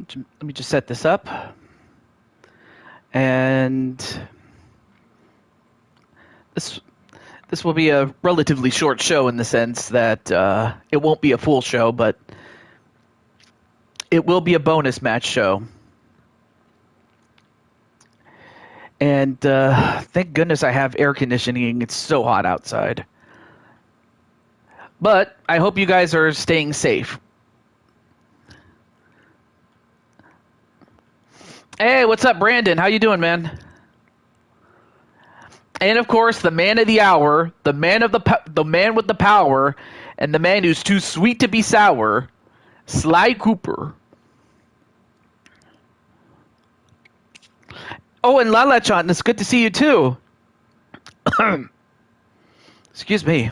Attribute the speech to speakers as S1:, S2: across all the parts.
S1: Let me just set this up. And this this will be a relatively short show in the sense that it won't be a full show, but it will be a bonus match show. And thank goodness I have air conditioning. It's so hot outside. But I hope you guys are staying safe. Hey, what's up, Brandon? How you doing, man? And of course, the man of the hour, the man with the power, and the man who's too sweet to be sour, Sly Cooper. Oh, and Lalachon, it's good to see you too. Excuse me.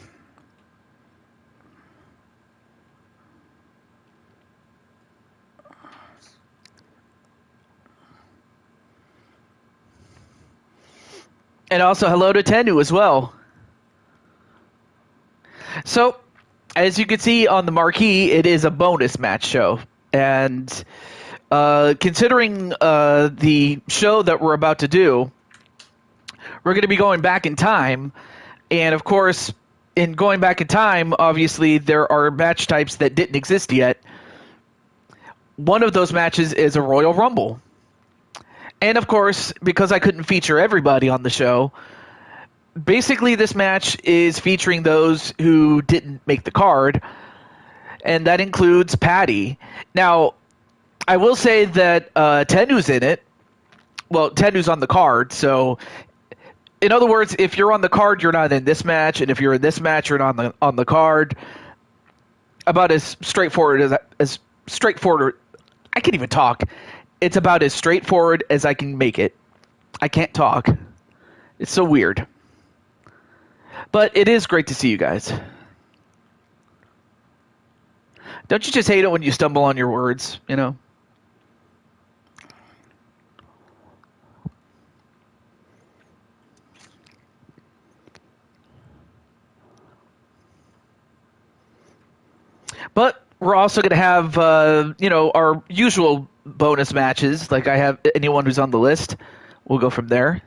S1: And also hello to Tenu as well. So, as you can see on the marquee, it is a bonus match show. And considering the show that we're about to do, we're going to be going back in time. And of course, in going back in time, obviously, there are match types that didn't exist yet. One of those matches is a Royal Rumble. And of course, because I couldn't feature everybody on the show, basically this match is featuring those who didn't make the card, and that includes Patty. Now, I will say that Tenu's in it. Well, Tenu's on the card, so in other words, if you're on the card, you're not in this match, and if you're in this match, you're not on the card. About as straightforward as straightforward. I can't even talk. It's about as straightforward as I can make it. I can't talk. It's so weird. But it is great to see you guys. Don't you just hate it when you stumble on your words, you know? But we're also going to have, our usual bonus matches. Like I have anyone who's on the list. We'll go from there.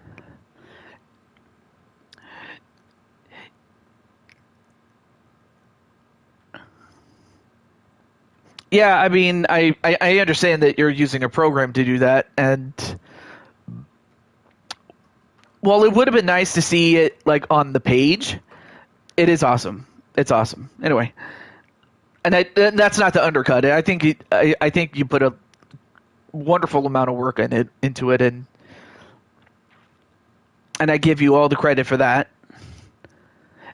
S1: Yeah, I mean, I understand that you're using a program to do that, and well, it would have been nice to see it like on the page. It is awesome. It's awesome. Anyway, and that's not to undercut it. I think you put a wonderful amount of work into it, and I give you all the credit for that.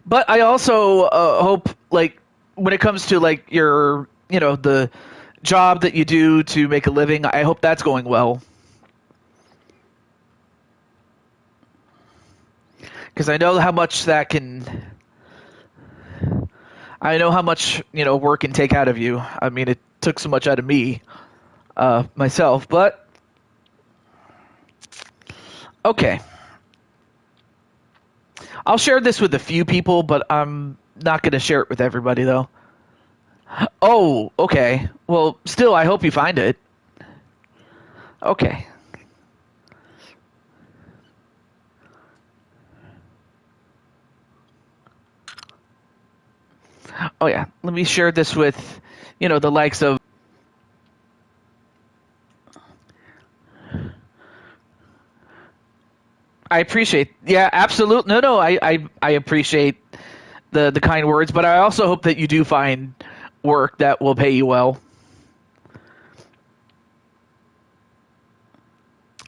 S1: But I also hope, like, when it comes to like your, the job that you do to make a living, I hope that's going well. Because I know how much that can. I know how much work can take out of you. I mean, it took so much out of me myself, but okay. I'll share this with a few people, but I'm not going to share it with everybody, though. Oh, okay. Well, still, I hope you find it. Okay. Oh, yeah. Let me share this with, the likes of. I appreciate. Yeah, absolutely. No. I appreciate the kind words, but I also hope that you do find work that will pay you well.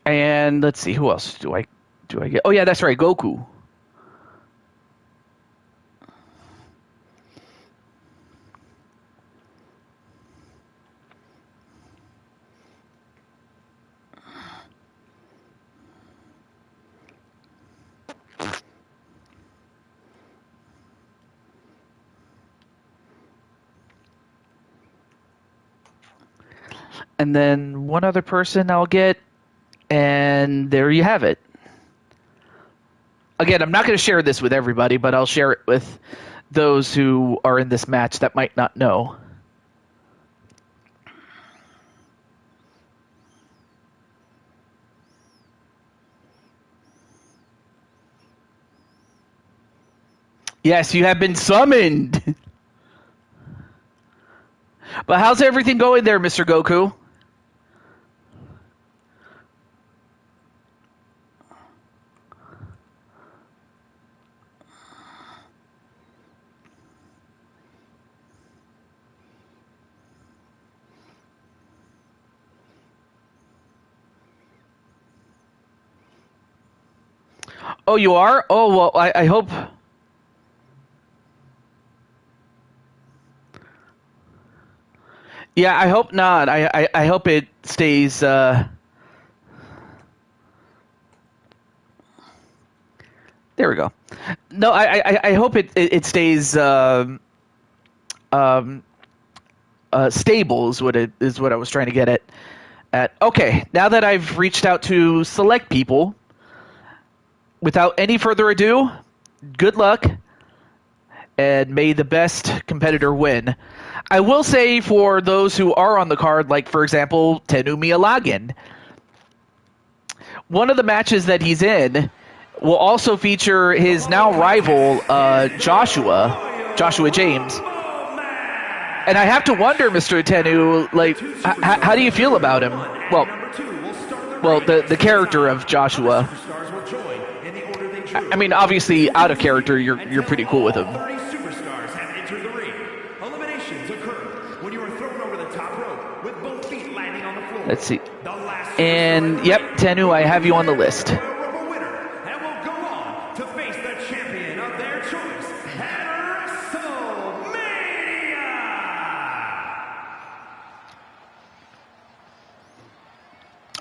S1: And let's see, who else do I get? Oh yeah, that's right, Goku. And then one other person I'll get, and there you have it. Again, I'm not going to share this with everybody, but I'll share it with those who are in this match that might not know. Yes, you have been summoned. But how's everything going there, Mr. Goku? Oh, you are? Oh, well, I hope... Yeah, I hope not. I hope it stays... There we go. No, I hope it stays um, stable is what I was trying to get at. Okay, now that I've reached out to select people, without any further ado, good luck, and may the best competitor win. I will say for those who are on the card, like for example, Tenu Miyalagin, one of the matches that he's in will also feature his now rival, Joshua James. And I have to wonder, Mr. Tenu, like, how do you feel about him? Well, the character of Joshua. I mean, obviously, out of character, you're pretty cool with him. Let's see. And, yep, Tenu, I have you on the list.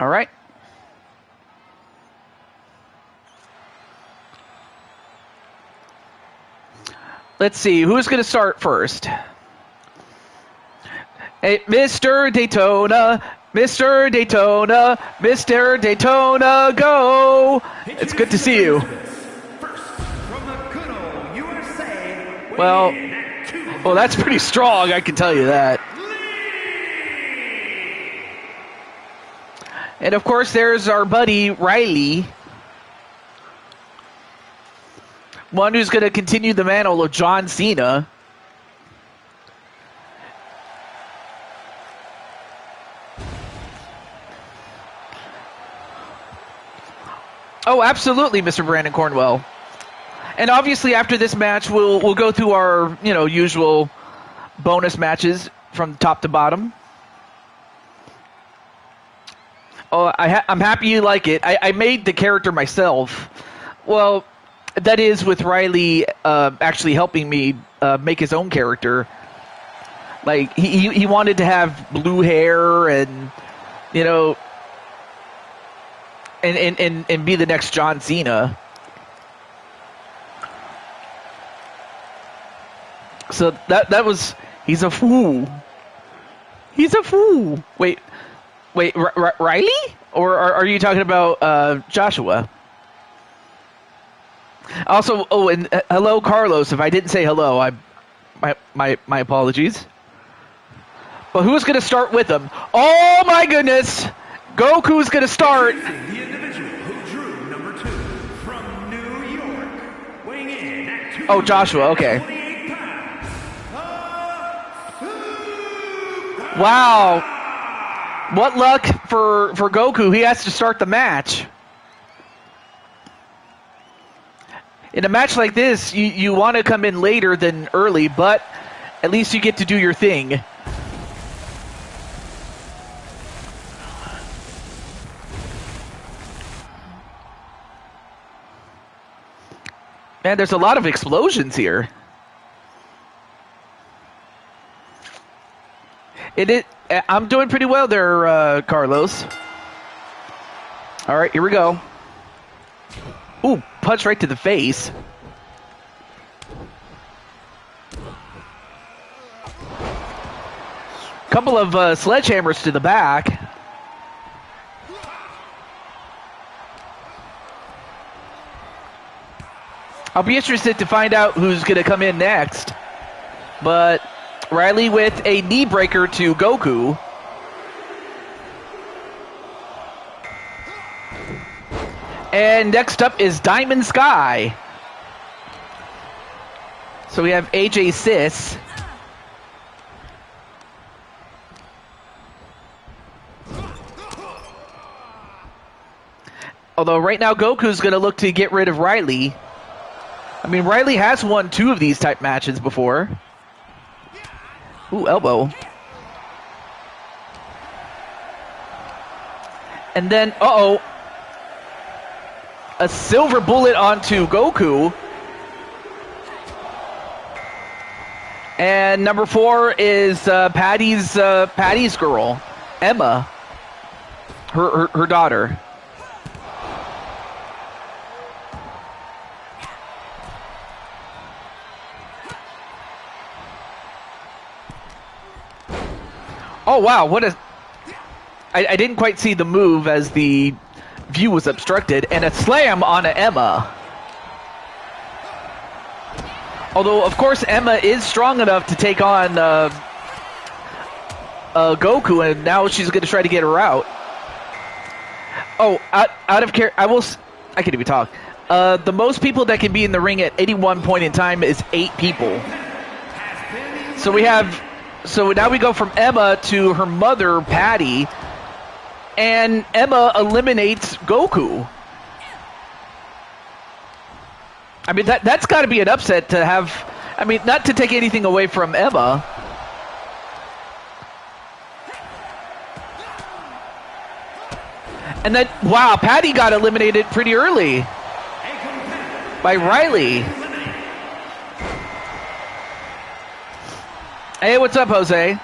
S1: All right. Let's see, who's going to start first? Hey, Mr. Daytona, Mr. Daytona, Mr. Daytona, go! It's good to see you. Well, that's pretty strong, I can tell you that. And of course, there's our buddy Riley, one who's going to continue the mantle of John Cena. Oh, absolutely, Mr. Brandon Cornwell. And obviously, after this match, we'll go through our usual bonus matches from top to bottom. Oh, I'm happy you like it. I made the character myself. Well, that is with Riley actually helping me make his own character. Like, he wanted to have blue hair and, and be the next John Cena. So that was... He's a fool. He's a fool. Wait, Riley? Or are you talking about Joshua? Also, and hello, Carlos. If I didn't say hello, my apologies. But who's going to start with him? Oh my goodness! Goku's going to start.
S2: The individual who drew number 2 from New York, weighing in at
S1: Oh, Joshua. Okay. Wow. What luck for Goku. He has to start the match. In a match like this, you want to come in later than early, but at least you get to do your thing. Man, there's a lot of explosions here. I'm doing pretty well there, Carlos. All right, here we go. Ooh, punch right to the face. Couple of sledgehammers to the back. I'll be interested to find out who's going to come in next. But Riley with a knee breaker to Goku. And next up is Diamond Sky. So we have AJ Sis. Although right now Goku's going to look to get rid of Riley. I mean, Riley has won 2 of these type matches before. Ooh, elbow. And then, uh-oh. A silver bullet onto Goku. And number 4 is Patty's girl, Emma, her daughter. Oh wow! What a! I didn't quite see the move as the view was obstructed, and a slam on Emma. Although, of course, Emma is strong enough to take on Goku, and now she's going to try to get her out. Oh, out of care. I can't even talk. The most people that can be in the ring at any one point in time is 8 people. So we have. So now we go from Emma to her mother, Patty, and Emma eliminates Goku. I mean, that's got to be an upset to have. I mean, not to take anything away from Emma. And then, wow, Patty got eliminated pretty early by Riley. Hey, what's up, Jose?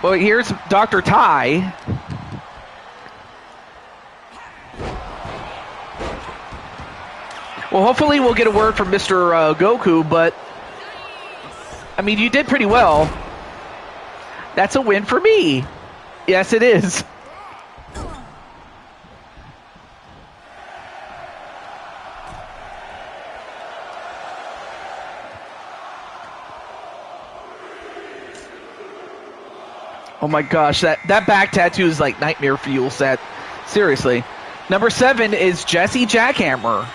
S1: Well, here's Dr. Tai. Well, hopefully we'll get a word from Mr. Goku, but I mean, you did pretty well. That's a win for me. Yes, it is. Oh my gosh, that back tattoo is like nightmare fuel set. Seriously. Number 7 is Jesse Jackhammer.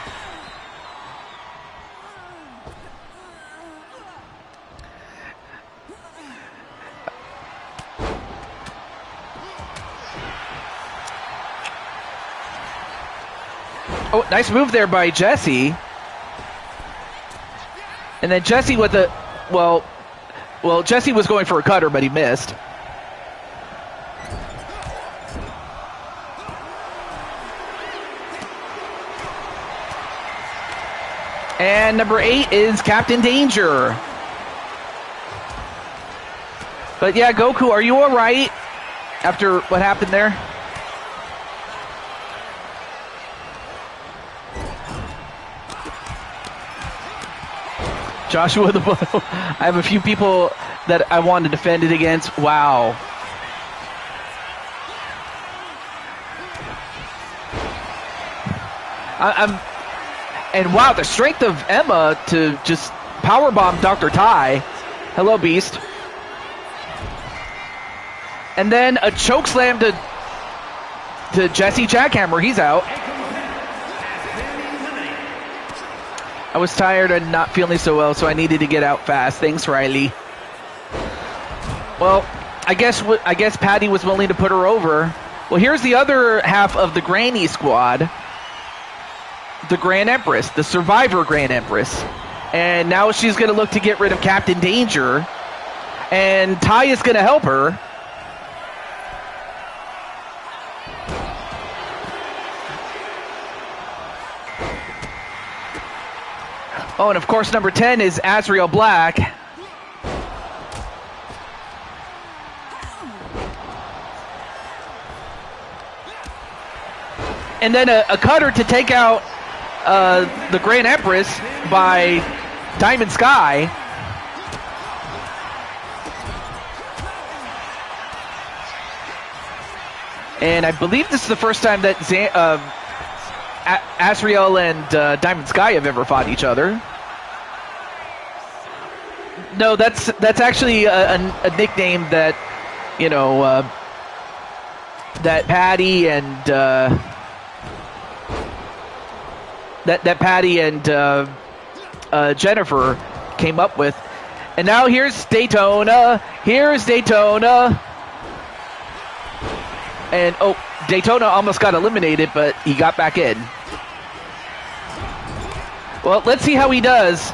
S1: Oh, nice move there by Jesse. And then Jesse with a, well, Jesse was going for a cutter, but he missed. And number 8 is Captain Danger. But yeah, Goku, are you all right after what happened there? Joshua the Blow. I have a few people that I want to defend it against. Wow. And wow, the strength of Emma to just powerbomb Dr. Tai. Hello, Beast. And then a choke slam to Jesse Jackhammer. He's out. I was tired and not feeling so well, so I needed to get out fast. Thanks, Riley. Well, I guess Patty was willing to put her over. Well, here's the other half of the Granny Squad. The Grand Empress, the Survivor Grand Empress. And now she's going to look to get rid of Captain Danger. And Tai is going to help her. Oh, and of course, number 10 is Azrael Black. And then a cutter to take out the Grand Empress by Diamond Sky. And I believe this is the first time that Azrael and Diamond Sky have ever fought each other. No, that's actually a nickname that, you know, that Patty and that Patty and Jennifer came up with. And now here's Daytona. Here's Daytona. And, oh, Daytona almost got eliminated, but he got back in. Well, let's see how he does.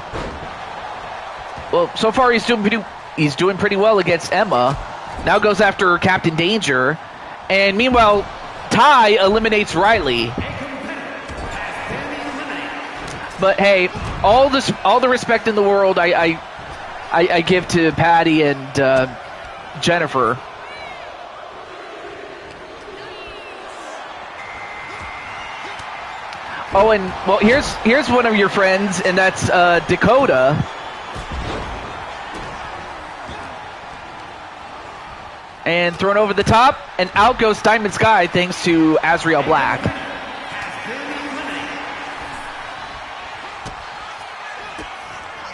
S1: Well, so far he's doing pretty well against Emma. Now goes after Captain Danger. And meanwhile, Ty eliminates Riley. But hey, all the respect in the world I give to Patty and Jennifer. Oh, and well, here's one of your friends, and that's Dakota. And thrown over the top, and out goes Diamond Sky thanks to Azrael Black.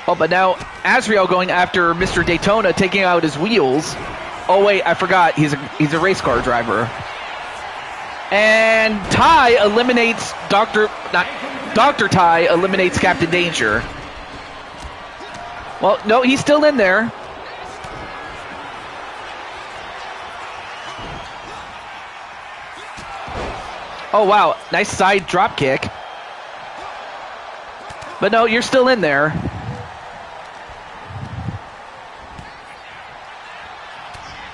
S1: Oh, but now Azrael going after Mr. Daytona, taking out his wheels. Oh wait, I forgot, he's a race car driver. And Ty eliminates Dr. Ty eliminates Captain Danger. Well, no, he's still in there. Oh, wow. Nice side drop kick. But no, you're still in there.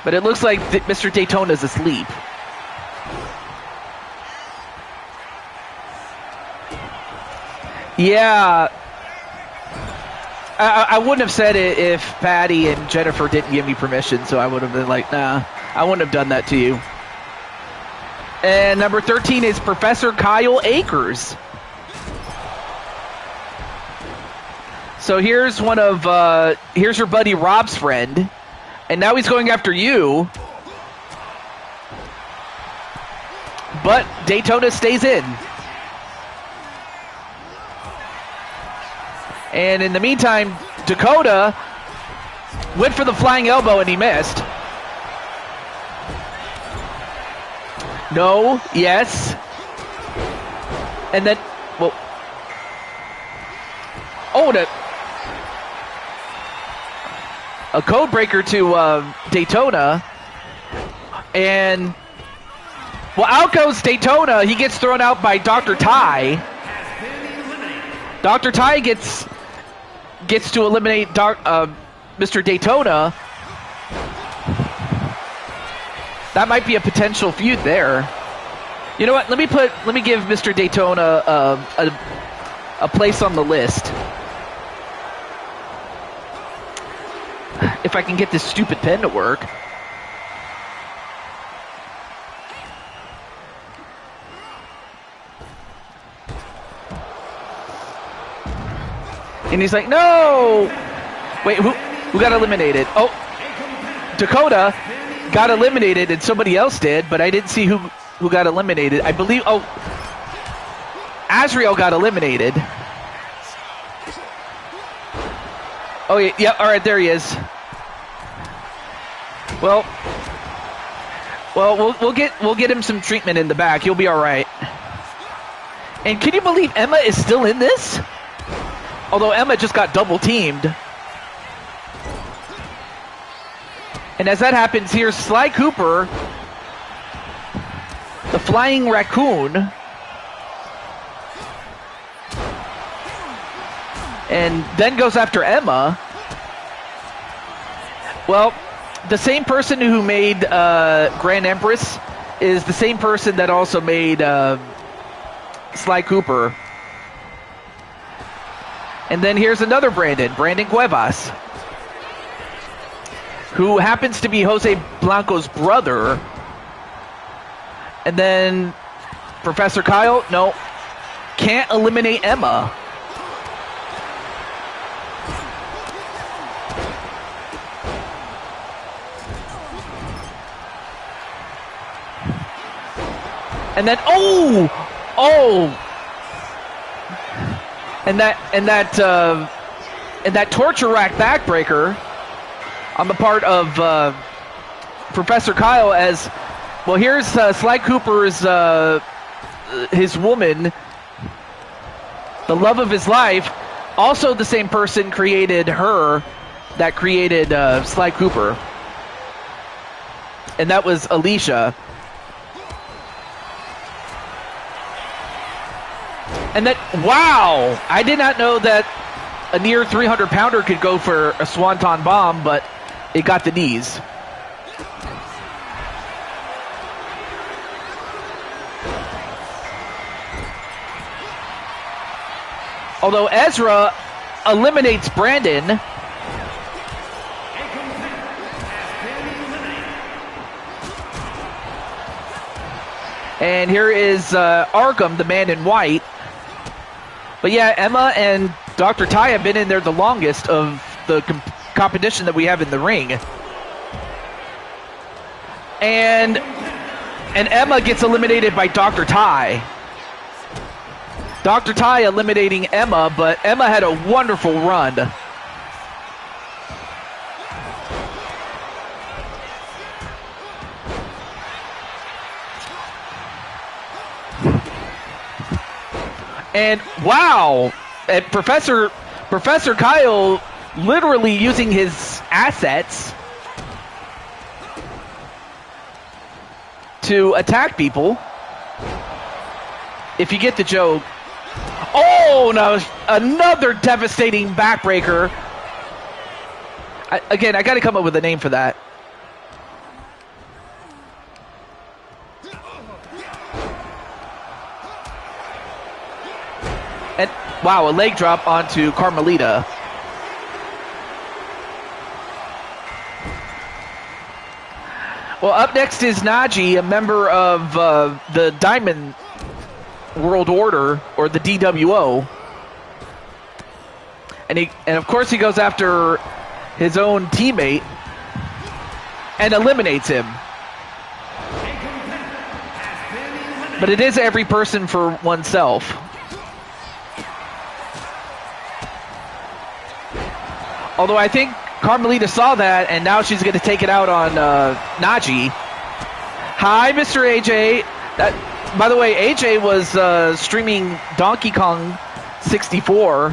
S1: But it looks like Mr. Daytona's asleep. Yeah. I wouldn't have said it if Patty and Jennifer didn't give me permission, so I would have been like, nah, I wouldn't have done that to you. And number 13 is Professor Kyle Akers. So here's here's your buddy Rob's friend. And now he's going after you. But Daytona stays in. And in the meantime, Dakota went for the flying elbow and he missed. No, yes. And then, well. Oh, a code breaker to Daytona. And, well, out goes Daytona. He gets thrown out by Dr. Ty. Dr. Ty gets to eliminate Mr. Daytona. That might be a potential feud there. You know what? Let me give Mr. Daytona a place on the list. If I can get this stupid pen to work. And he's like, no! Wait, who got eliminated? Oh, Dakota got eliminated and somebody else did, but I didn't see who got eliminated. I believe, oh, Azrael got eliminated. Oh, yeah, all right, there he is. Well, we'll get him some treatment in the back. He'll be all right. And can you believe Emma is still in this? Although Emma just got double teamed. And as that happens, here's Sly Cooper, the flying raccoon. And then goes after Emma. Well, the same person who made Grand Empress is the same person that also made Sly Cooper. And then here's another Brandon Cuevas, who happens to be Jose Blanco's brother. And then Professor Kyle, no, can't eliminate Emma. And then, and that torture rack backbreaker on the part of Professor Kyle. As well, here's Sly Cooper's his woman, the love of his life, Also, the same person created her that created Sly Cooper. And that was Alicia. And that, wow! I did not know that a near 300-pounder could go for a Swanton Bomb, but it got the knees. Although Ezra eliminates Brandon. And here is Arkham, the man in white. But yeah, Emma and Dr. Ty have been in there the longest of the competition that we have in the ring. And Emma gets eliminated by Dr. Ty. Dr. Ty eliminating Emma, but Emma had a wonderful run. And wow, and Professor Kyle literally using his assets to attack people. If you get the joke. Oh, no, another devastating backbreaker. Again, I got to come up with a name for that. And wow, a leg drop onto Carmelita. Well, up next is Naji, a member of the Diamond World Order, or the DWO. And of course he goes after his own teammate and eliminates him. But it is every person for oneself. Although I think Carmelita saw that, and now she's going to take it out on Naji. Hi, Mr. AJ. By the way, AJ was streaming Donkey Kong 64.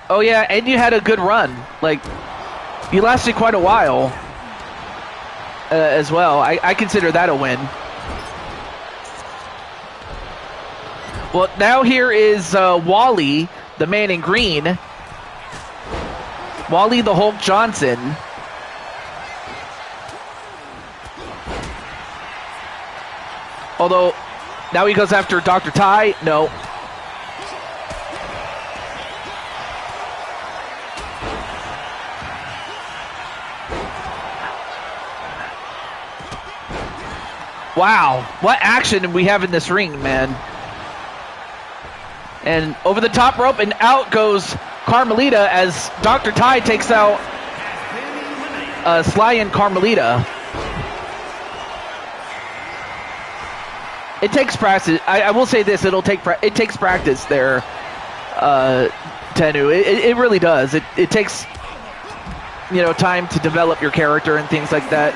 S1: Oh yeah, and you had a good run. Like, you lasted quite a while as well. I consider that a win. Well, now here is Wally, the man in green. Wally the Hulk Johnson. Although, now he goes after Dr. Ty. No. Wow, what action we have in this ring, man. And over the top rope, and out goes Carmelita as Dr. Ty takes out Sly and Carmelita. It takes practice. I will say this: it takes practice there, Tenu. It really does. It takes time to develop your character and things like that.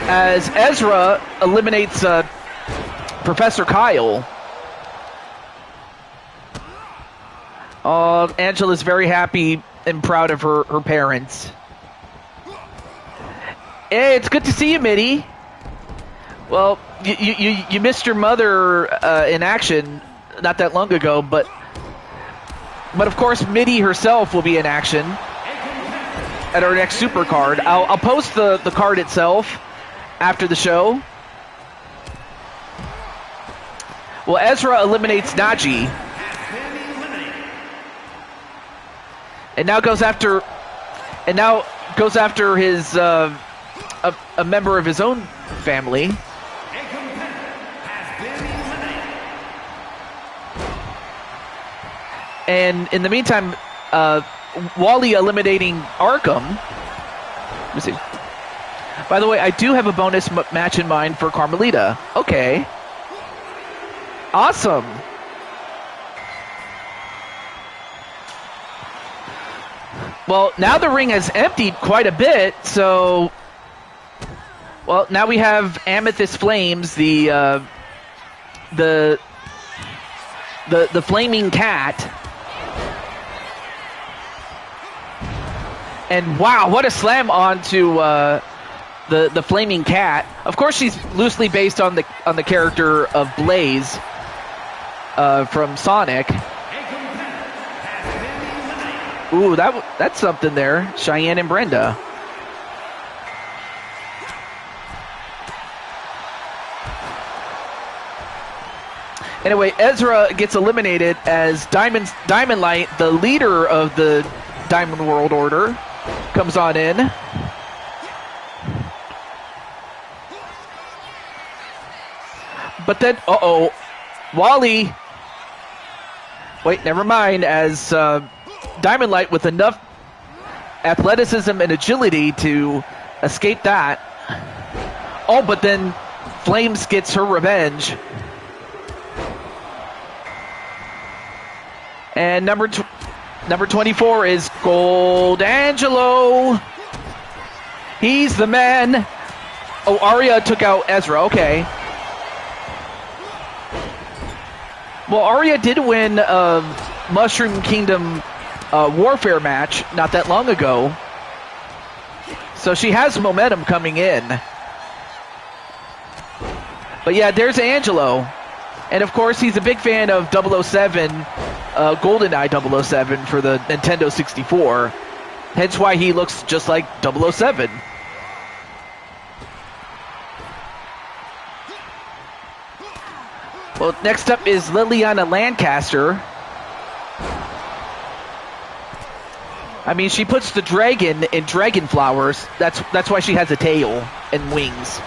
S1: As Ezra eliminates Professor Kyle. Angela's very happy and proud of her parents. Hey, it's good to see you, Mitty. Well, you missed your mother in action not that long ago, but of course Mitty herself will be in action at our next super card. I'll post the card itself after the show. Well, Ezra eliminates Naji. And now goes after his a member of his own family. And in the meantime, Wally eliminating Arkham. Let me see. By the way, I do have a bonus match in mind for Carmelita. Okay. Awesome. Well, now the ring has emptied quite a bit, so... Well, now we have Amethyst Flames, the the Flaming Cat. And wow, what a slam onto the Flaming Cat. Of course, she's loosely based on the character of Blaze from Sonic. Ooh, that's something there. Cheyenne and Brenda. Anyway, Ezra gets eliminated as Diamond Light, the leader of the Diamond World Order, comes on in. But then, Wally. Wait, never mind. As Diamond Light with enough athleticism and agility to escape that. Oh, but then Flames gets her revenge. And number 24 is Gold Angelo. He's the man. Oh, Arya took out Ezra. Okay. Well, Arya did win Mushroom Kingdom Warfare match not that long ago. So she has momentum coming in. But yeah, there's Angelo. And of course, he's a big fan of 007, GoldenEye 007 for the Nintendo 64. Hence why he looks just like 007. Well, next up is Liliana Lancaster. I mean, she puts the dragon in dragon flowers. That's why she has a tail and wings.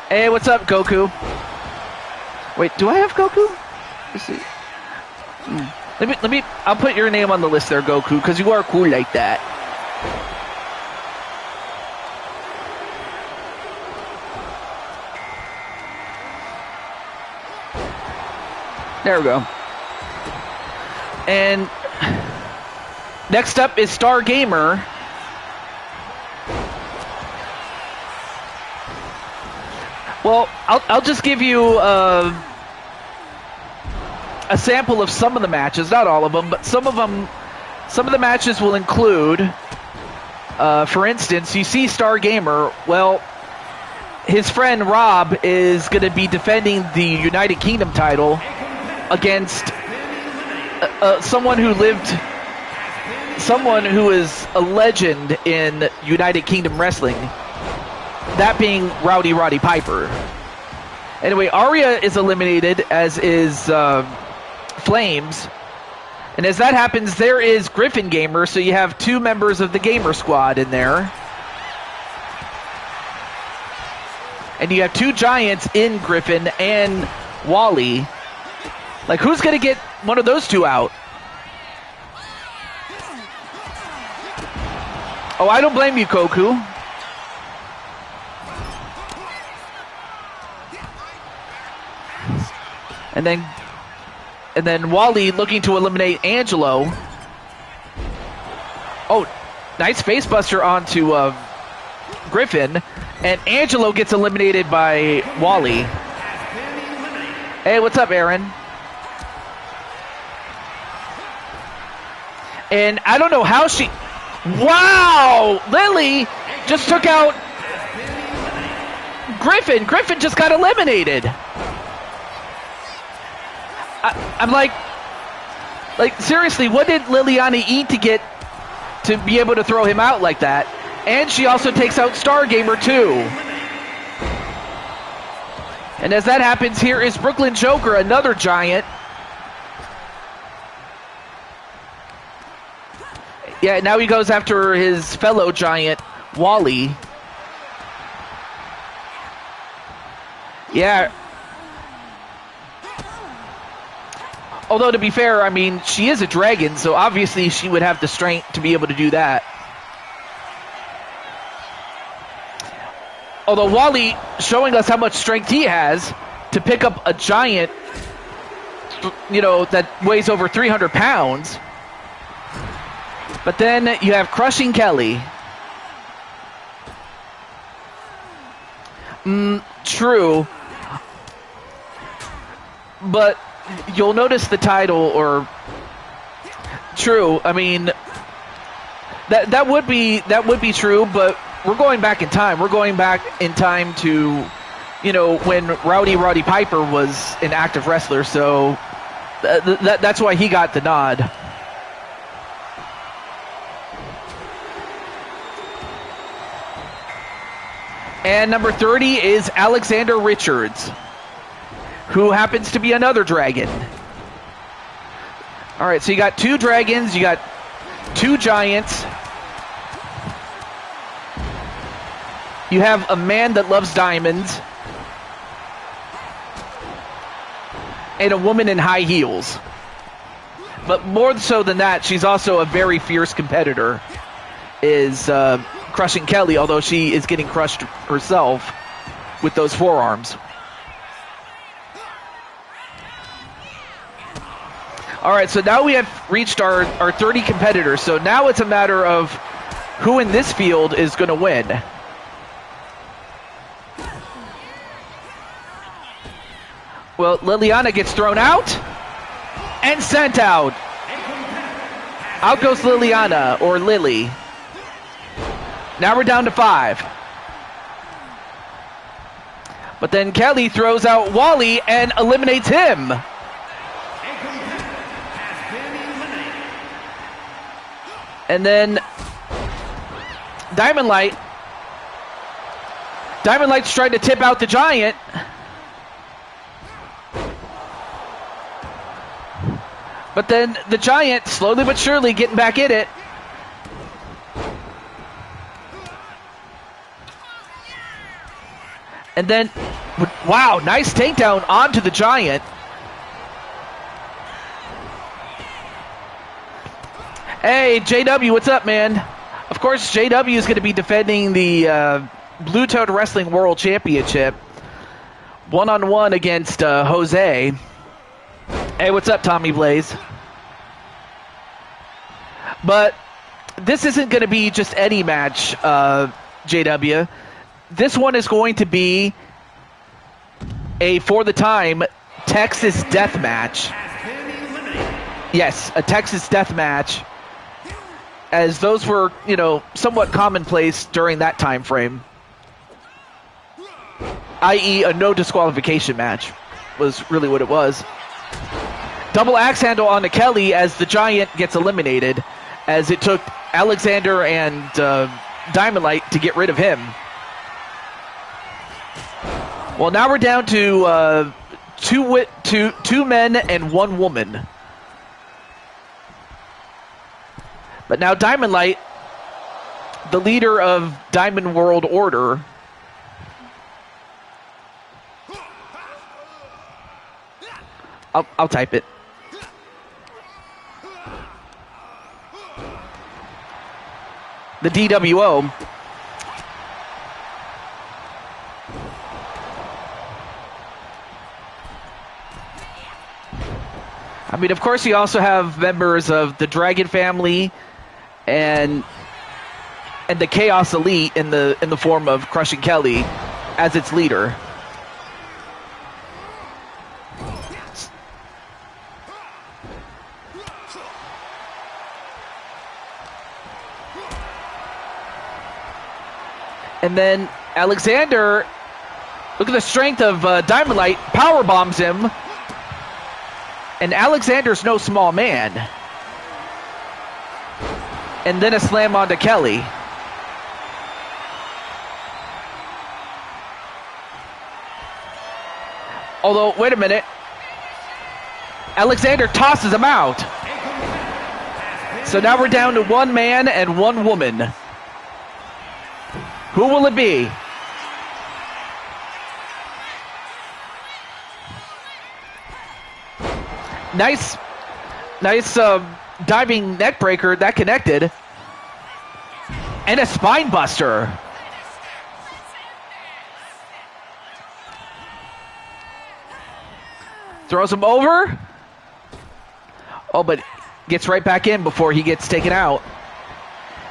S1: Hey, what's up, Goku? Wait, do I have Goku? Let's see. Let me. I'll put your name on the list there, Goku, because you are cool like that. There we go. And next up is Star Gamer. Well, I'll just give you a sample of some of the matches, not all of them, but some of the matches will include, for instance, you see Star Gamer. Well, his friend Rob is going to be defending the United Kingdom title against someone who is a legend in United Kingdom wrestling. That being Rowdy Roddy Piper. Anyway, Arya is eliminated, as is Flames. And as that happens, there is Griffin Gamer, so you have two members of the Gamer Squad in there. And you have two giants in Griffin and Wally. Like, who's going to get one of those two out? Oh, I don't blame you, Goku. And then Wally looking to eliminate Angelo. Oh, nice facebuster onto Griffin. And Angelo gets eliminated by Wally. Hey, what's up, Aaron? And I don't know how she... Wow! Lily just took out Griffin. Griffin just got eliminated. I'm like, seriously, what did Liliana eat to be able to throw him out like that? And she also takes out Star Gamer too. And as that happens, here is Brooklyn Joker, another giant. Yeah, now he goes after his fellow giant, Wally. Yeah. Although, to be fair, I mean, she is a dragon, so obviously she would have the strength to be able to do that. Although Wally showing us how much strength he has to pick up a giant, that weighs over 300 pounds. But then you have Crushing Kelly. True. But you'll notice the title, or true. I mean, that would be true. But we're going back in time. We're going back in time to, when Roddy Piper was an active wrestler. So that's why he got the nod. And number 30 is Alexander Richards, who happens to be another dragon. All right, so you got 2 dragons, you got 2 giants. You have a man that loves diamonds. And a woman in high heels. But more so than that, she's also a very fierce competitor, is Crushing Kelly, although she is getting crushed herself with those forearms. All right, so now we have reached our 30 competitors. So now it's a matter of who in this field is going to win. Well, Liliana gets thrown out and sent out. Out goes Liliana, or Lily. Now we're down to 5. But then Kelly throws out Wally and eliminates him. And then Diamond Light's trying to tip out the Giant. But then the Giant, slowly but surely, getting back in it. And then, wow, nice takedown onto the Giant. Hey, JW, what's up, man? Of course, JW is going to be defending the Blue Toad Wrestling World Championship. One-on-one against Jose. Hey, what's up, Tommy Blaze? But this isn't going to be just any match, JW. This one is going to be a, for the time, Texas death match. Yes, a Texas death match, as those were, somewhat commonplace during that time frame. I.e., a no disqualification match was really what it was. Double axe handle onto Kelly as the Giant gets eliminated, as it took Alexander and Diamond Light to get rid of him. Well, now we're down to two men and 1 woman. But now Diamond Light, the leader of Diamond World Order, I'll type it. The DWO. I mean, of course, you also have members of the Dragon family and the Chaos Elite in the form of Crushing Kelly as its leader. And then Alexander, look at the strength of Diamond Light, power bombs him. And Alexander's no small man. And then a slam onto Kelly. Although, wait a minute. Alexander tosses him out. So now we're down to 1 man and 1 woman. Who will it be? Nice diving neck breaker that connected. And a spine buster. Throws him over. Oh, but gets right back in before he gets taken out.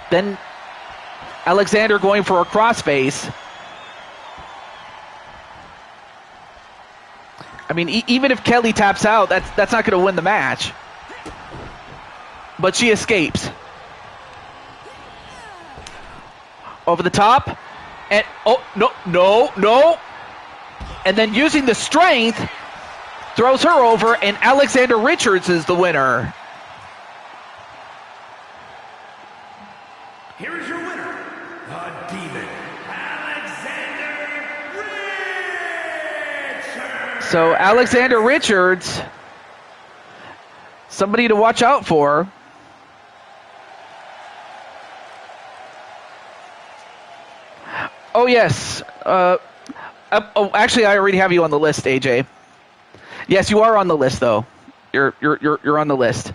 S1: Then Alexander going for a crossface. I mean, even if Kelly taps out, that's not going to win the match. But she escapes. Over the top. And, oh, no. And then using the strength, throws her over, and Alexander Richards is the winner.
S2: Here is your winner, the Demon, Alexander Richards.
S1: So Alexander Richards, somebody to watch out for. Oh yes. Actually, I already have you on the list, AJ. Yes, you are on the list, though. You're on the list.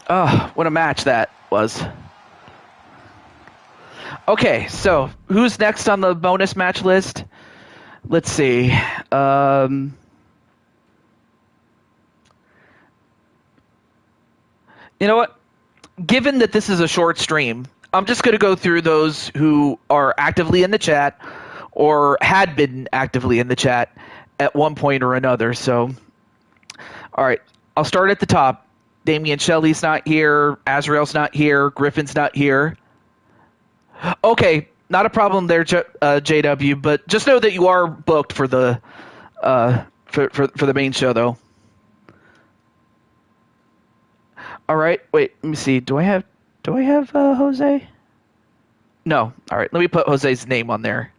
S1: Oh, what a match that was. Okay, so who's next on the bonus match list? Let's see. You know what? Given that this is a short stream, I'm just going to go through those who are actively in the chat or had been actively in the chat at one point or another. So, all right, I'll start at the top. Damian Shelley's not here. Azrael's not here. Griffin's not here. Okay, not a problem there, JW. But just know that you are booked for the for the main show, though. All right, wait. Let me see. Do I have Jose? No. All right. Let me put Jose's name on there.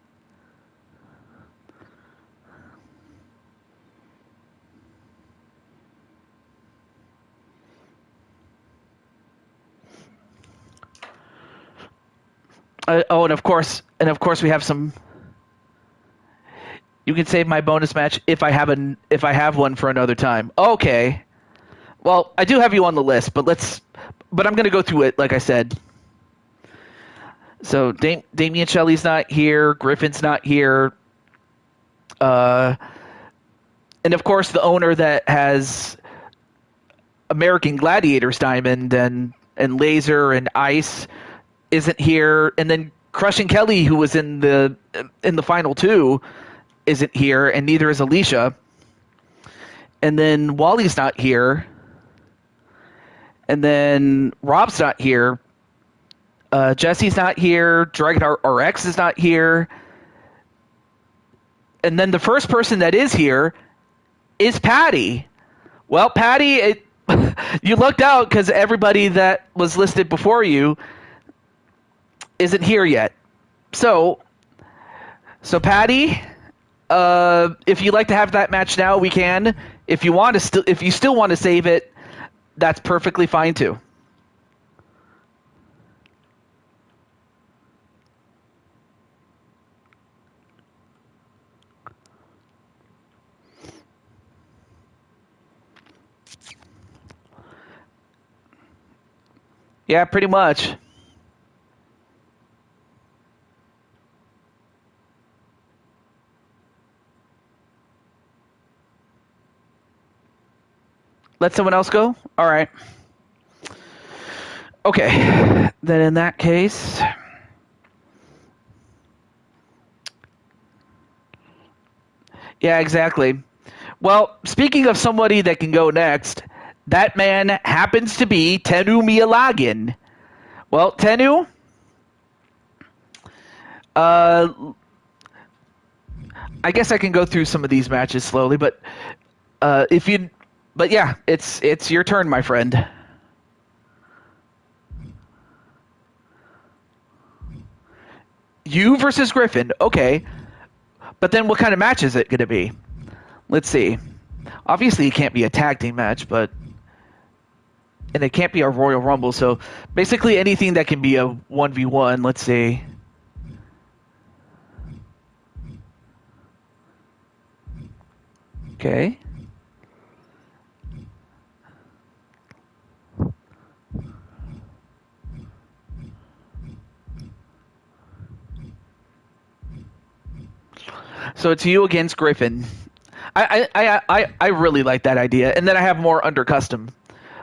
S1: Oh, and of course, we have some. You can save my bonus match if I have one for another time. Okay. Well, I do have you on the list, but I'm going to go through it like I said. So Damian Shelley's not here, Griffin's not here, and of course the owner that has American Gladiators Diamond and Laser and Ice isn't here, and then Crushing Kelly, who was in the final two, isn't here, and neither is Alicia. And then Wally's not here. And then Rob's not here. Jesse's not here. Dragon RX is not here. And then the first person that is here is Patty. Well, Patty, you lucked out because everybody that was listed before you isn't here yet. So Patty, if you'd like to have that match now, we can. If you still want to save it, that's perfectly fine too. Yeah, pretty much. Let someone else go? All right. Okay. Then in that case, yeah, exactly. Well, speaking of somebody that can go next, that man happens to be Tenu Miyalagin. Well, Tenu, I guess I can go through some of these matches slowly, but yeah, it's your turn, my friend. You versus Griffin, okay. But then what kind of match is it going to be? Let's see. Obviously, it can't be a tag team match, and it can't be a Royal Rumble, so basically anything that can be a 1v1, let's see. Okay. So it's you against Griffin. I really like that idea, and then I have more under custom.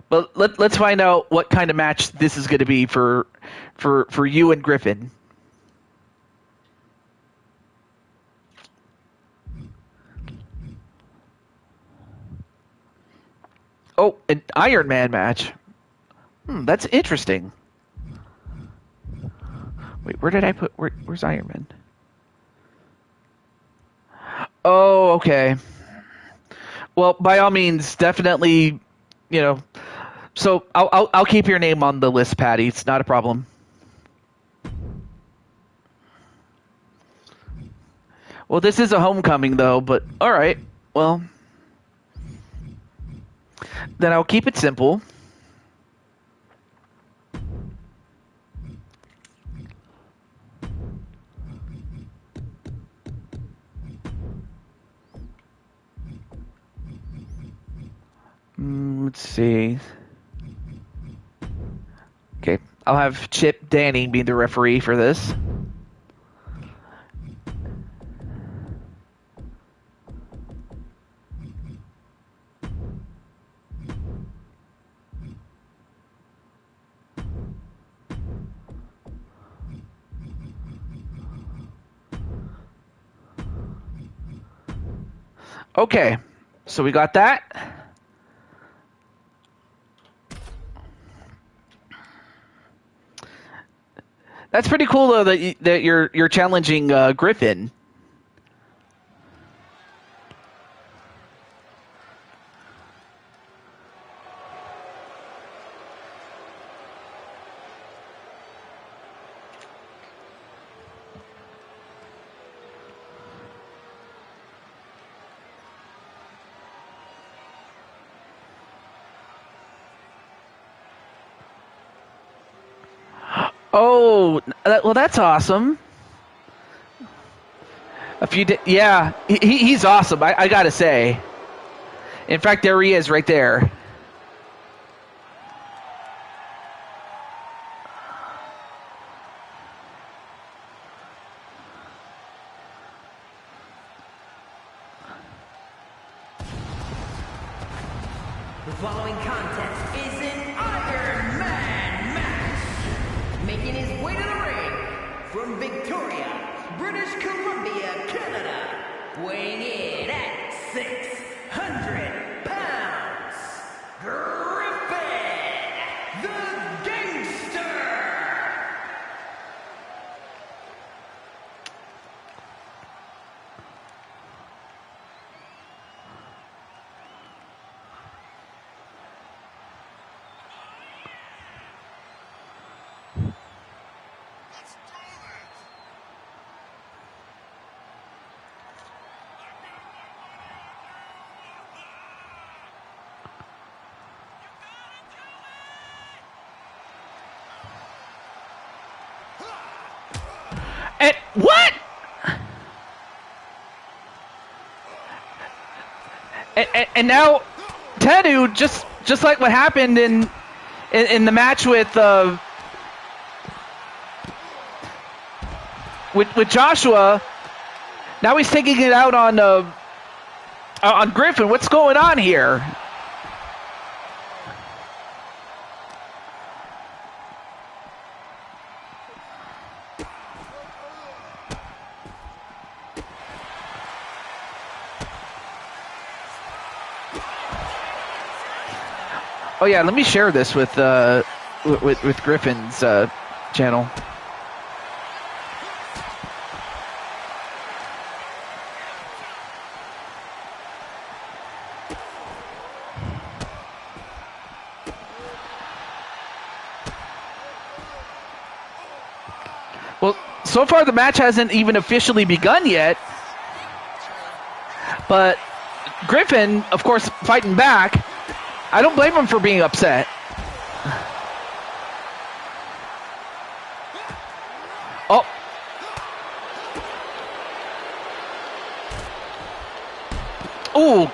S1: Well, let's find out what kind of match this is going to be for you and Griffin. Oh, an Iron Man match. That's interesting. Wait, where did I put? Where's Iron Man? Oh, okay. Well, by all means, definitely, you know. So I'll keep your name on the list, Patty. It's not a problem. Well, this is a homecoming, though. But all right. Well, then I'll keep it simple. Let's see. Okay, I'll have Chip Danny be the referee for this. Okay, so we got that. That's pretty cool, though, that you're challenging Griffin. Oh, well, that's awesome. Yeah, he's awesome. I gotta say. In fact, there he is, right there.
S3: The following contest is an Iron Man match. Making his way to the ring from Victoria, British Columbia, Canada. Weighing in at 600 pounds, Griffin, the Gangster.
S1: And what? And now, Tenu, just like what happened in the match with Joshua, now he's taking it out on Griffin. What's going on here? Oh yeah, let me share this with Griffin's channel. Well, so far the match hasn't even officially begun yet, but Griffin, of course, fighting back. I don't blame him for being upset. Oh. Ooh.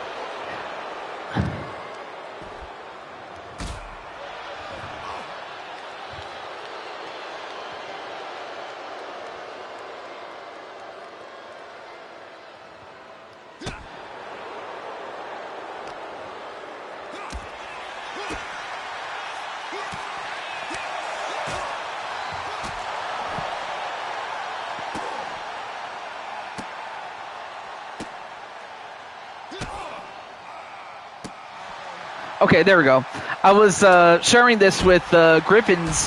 S1: Okay, there we go. I was sharing this with Griffin's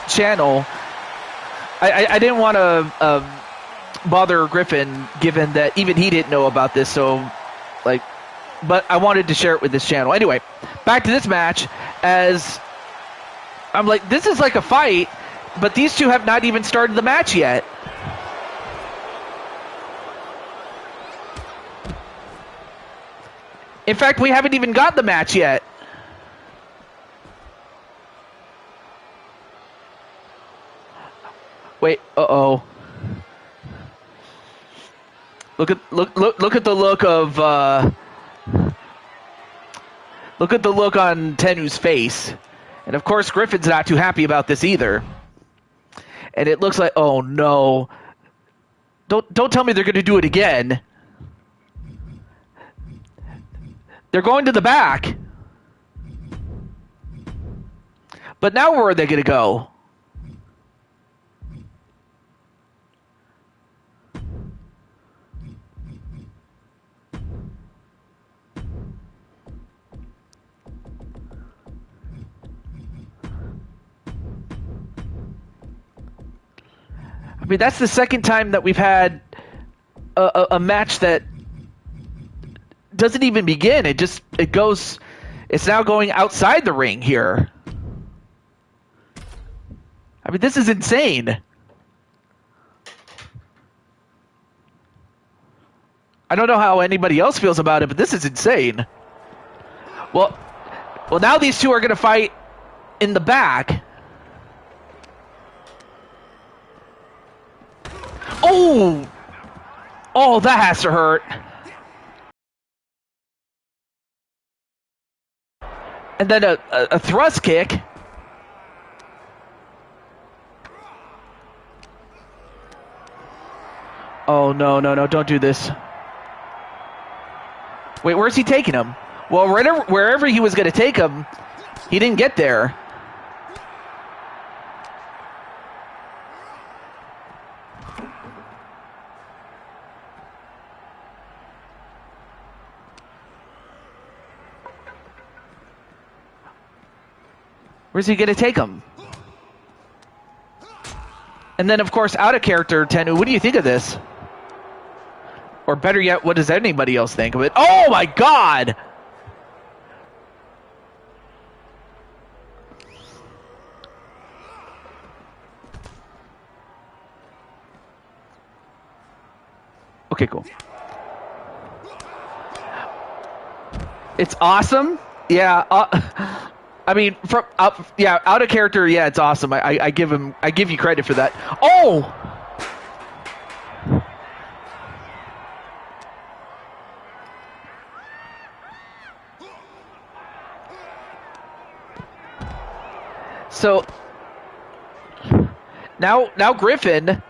S1: channel. I didn't want to bother Griffin, given that even he didn't know about this. So, like, but I wanted to share it with this channel. Anyway, back to this match. As I'm like, this is like a fight, but these two have not even started the match yet. In fact, we haven't even got the match yet. Wait, uh-oh. Look at the look of look at the look on Tenu's face. And of course Griffin's not too happy about this either. And it looks like, oh no. Don't tell me they're gonna do it again. They're going to the back. But now where are they going to go? I mean, that's the second time that we've had a match that doesn't even begin. It's now going outside the ring here. I mean, this is insane. I don't know how anybody else feels about it, but this is insane. Well, now these two are going to fight in the back. Oh! Oh, that has to hurt. And then a thrust kick. Oh, no, don't do this. Wait, where's he taking him? Well, wherever he was going to take him, he didn't get there. Where's he going to take him? And then, of course, out of character, Tenu, what do you think of this? Or better yet, what does anybody else think of it? Oh, my God! Okay, cool. It's awesome. Yeah. I mean, out of character. Yeah, it's awesome. I give you credit for that. Oh. So now Griffin,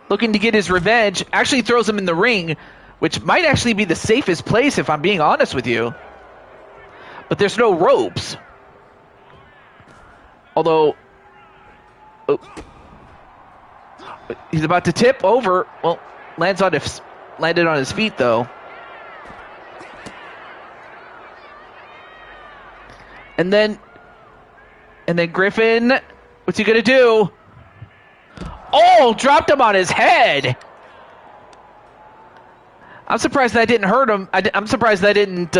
S1: looking to get his revenge, actually throws him in the ring, which might actually be the safest place if I'm being honest with you. But there's no ropes. Although, he's about to tip over. Well, landed on his feet though. And then Griffin, what's he gonna do? Oh, dropped him on his head. I'm surprised that didn't hurt him. I'm surprised that didn't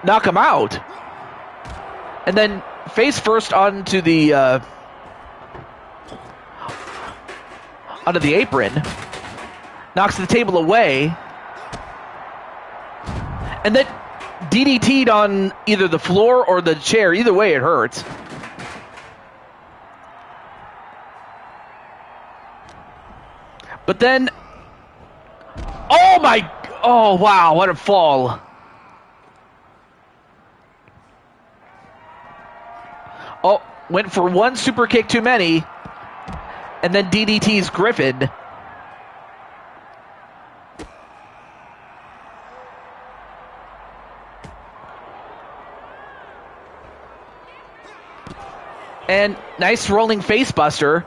S1: knock him out. And then face first onto the apron. Knocks the table away. And then DDT'd on either the floor or the chair. Either way, it hurts. But then, oh wow, what a fall. Oh, went for one super kick too many, and then DDT's Griffin. And nice rolling face buster.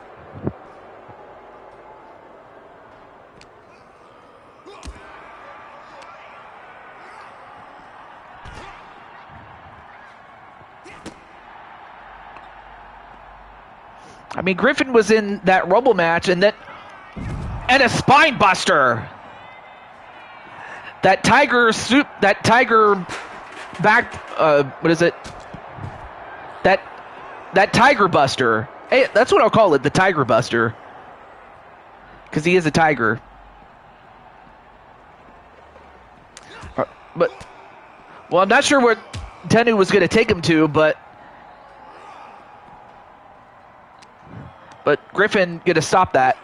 S1: I mean, Griffin was in that Rumble match, and a spine buster. That tiger back. What is it? That tiger buster. Hey, that's what I'll call it, the tiger buster, because he is a tiger. But well, I'm not sure where Tennu was going to take him to, but Griffin going to stop that,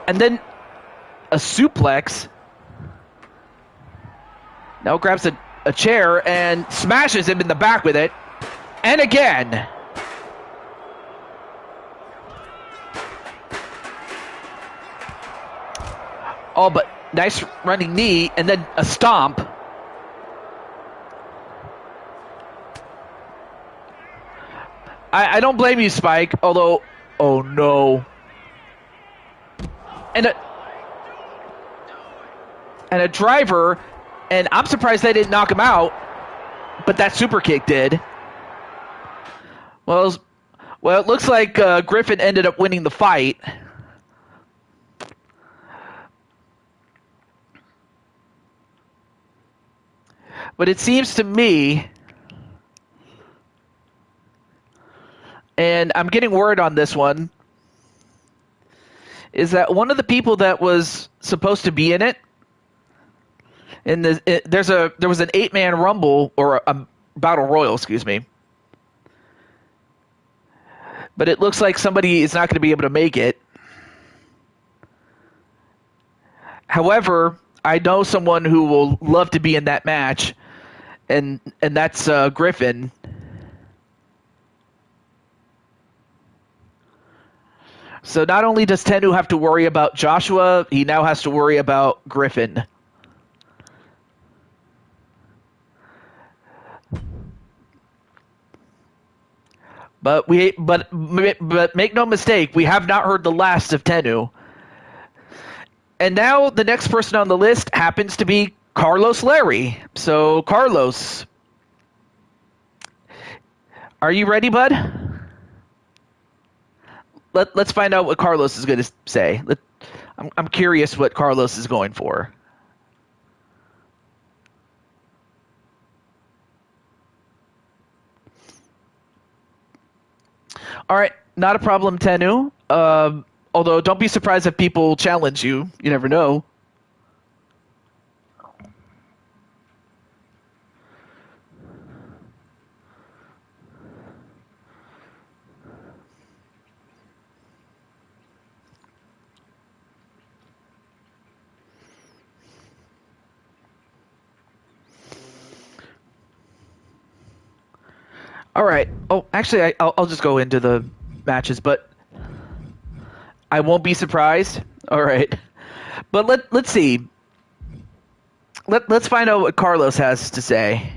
S1: and then a suplex. Now grabs a chair and smashes him in the back with it. And again. Oh, but nice running knee and then a stomp. I don't blame you, Spike, although... Oh, no. And a driver... And I'm surprised they didn't knock him out, but that super kick did. Well, it looks like Griffin ended up winning the fight. But it seems to me, and I'm getting word on this one, is that one of the people that was supposed to be in it, there was an 8-man rumble, or a battle royal, excuse me. But it looks like somebody is not going to be able to make it. However, I know someone who will love to be in that match, and that's Griffin. So not only does Tennu have to worry about Joshua, he now has to worry about Griffin. But make no mistake, we have not heard the last of Tennu. And now the next person on the list happens to be Carlos Larry. So Carlos, are you ready, bud? Let's find out what Carlos is going to say. I'm curious what Carlos is going for. All right, not a problem, Tennu. Although, don't be surprised if people challenge you. You never know. All right. Oh, actually, I'll just go into the matches, but I won't be surprised. All right. But let's see. Let's find out what Carlos has to say.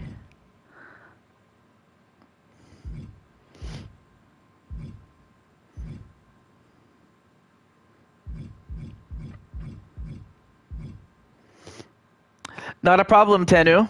S1: Not a problem, Tennu.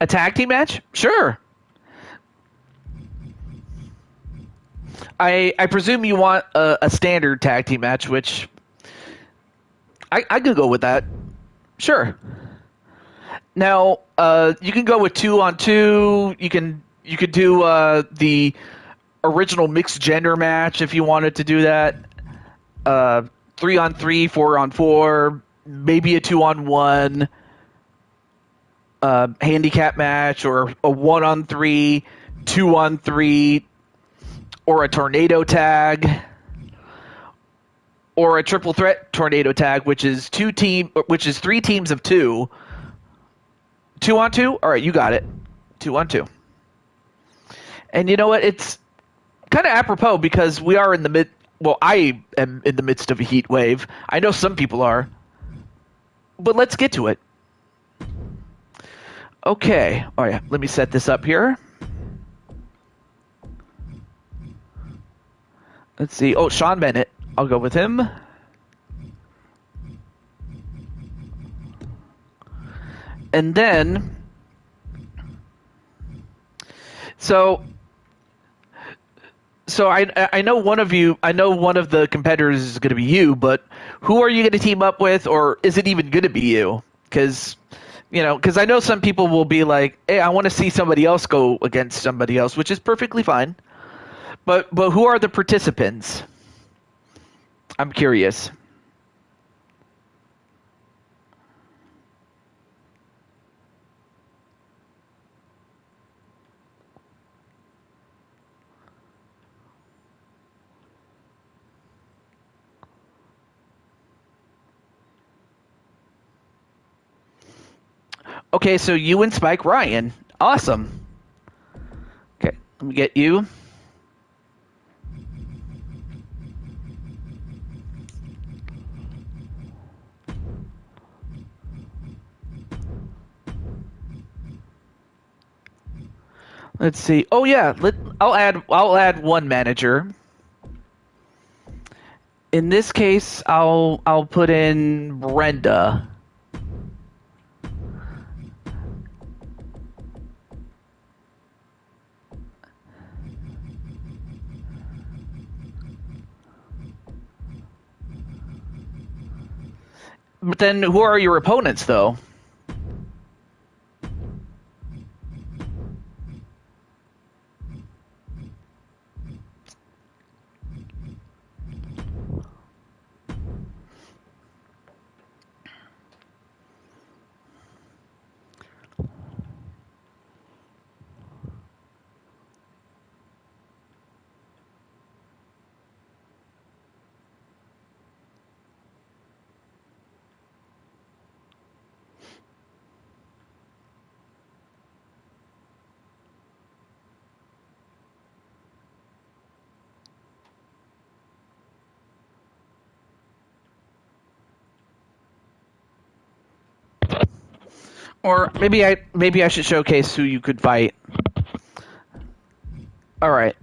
S1: A tag team match? Sure. I presume you want a standard tag team match, which I could go with that. Sure. Now, you can go with 2-on-2. You could do the original mixed gender match if you wanted to do that. 3-on-3, 4-on-4, maybe a 2-on-1. Handicap match, or a 1-on-3, 2-on-3, or a tornado tag, or a triple threat tornado tag, which is 3 teams of 2. 2 on 2? All right, you got it. 2 on 2. And you know what? It's kind of apropos because we are in the I am in the midst of a heat wave. I know some people are. But let's get to it. Okay. Oh yeah, let me set this up here. Let's see. Oh, Sean Bennett. I'll go with him. And then, so I know one of the competitors is going to be you, but who are you going to team up with, or is it even going to be you? Because I know some people will be like, hey, I want to see somebody else go against somebody else, which is perfectly fine. But who are the participants? I'm curious. Okay, so you and Spike Ryan. Awesome. Okay, let me get you. Let's see. Oh yeah, I'll add one manager. In this case, I'll put in Brenda. But then who are your opponents though? Or maybe I should showcase who you could fight. All right.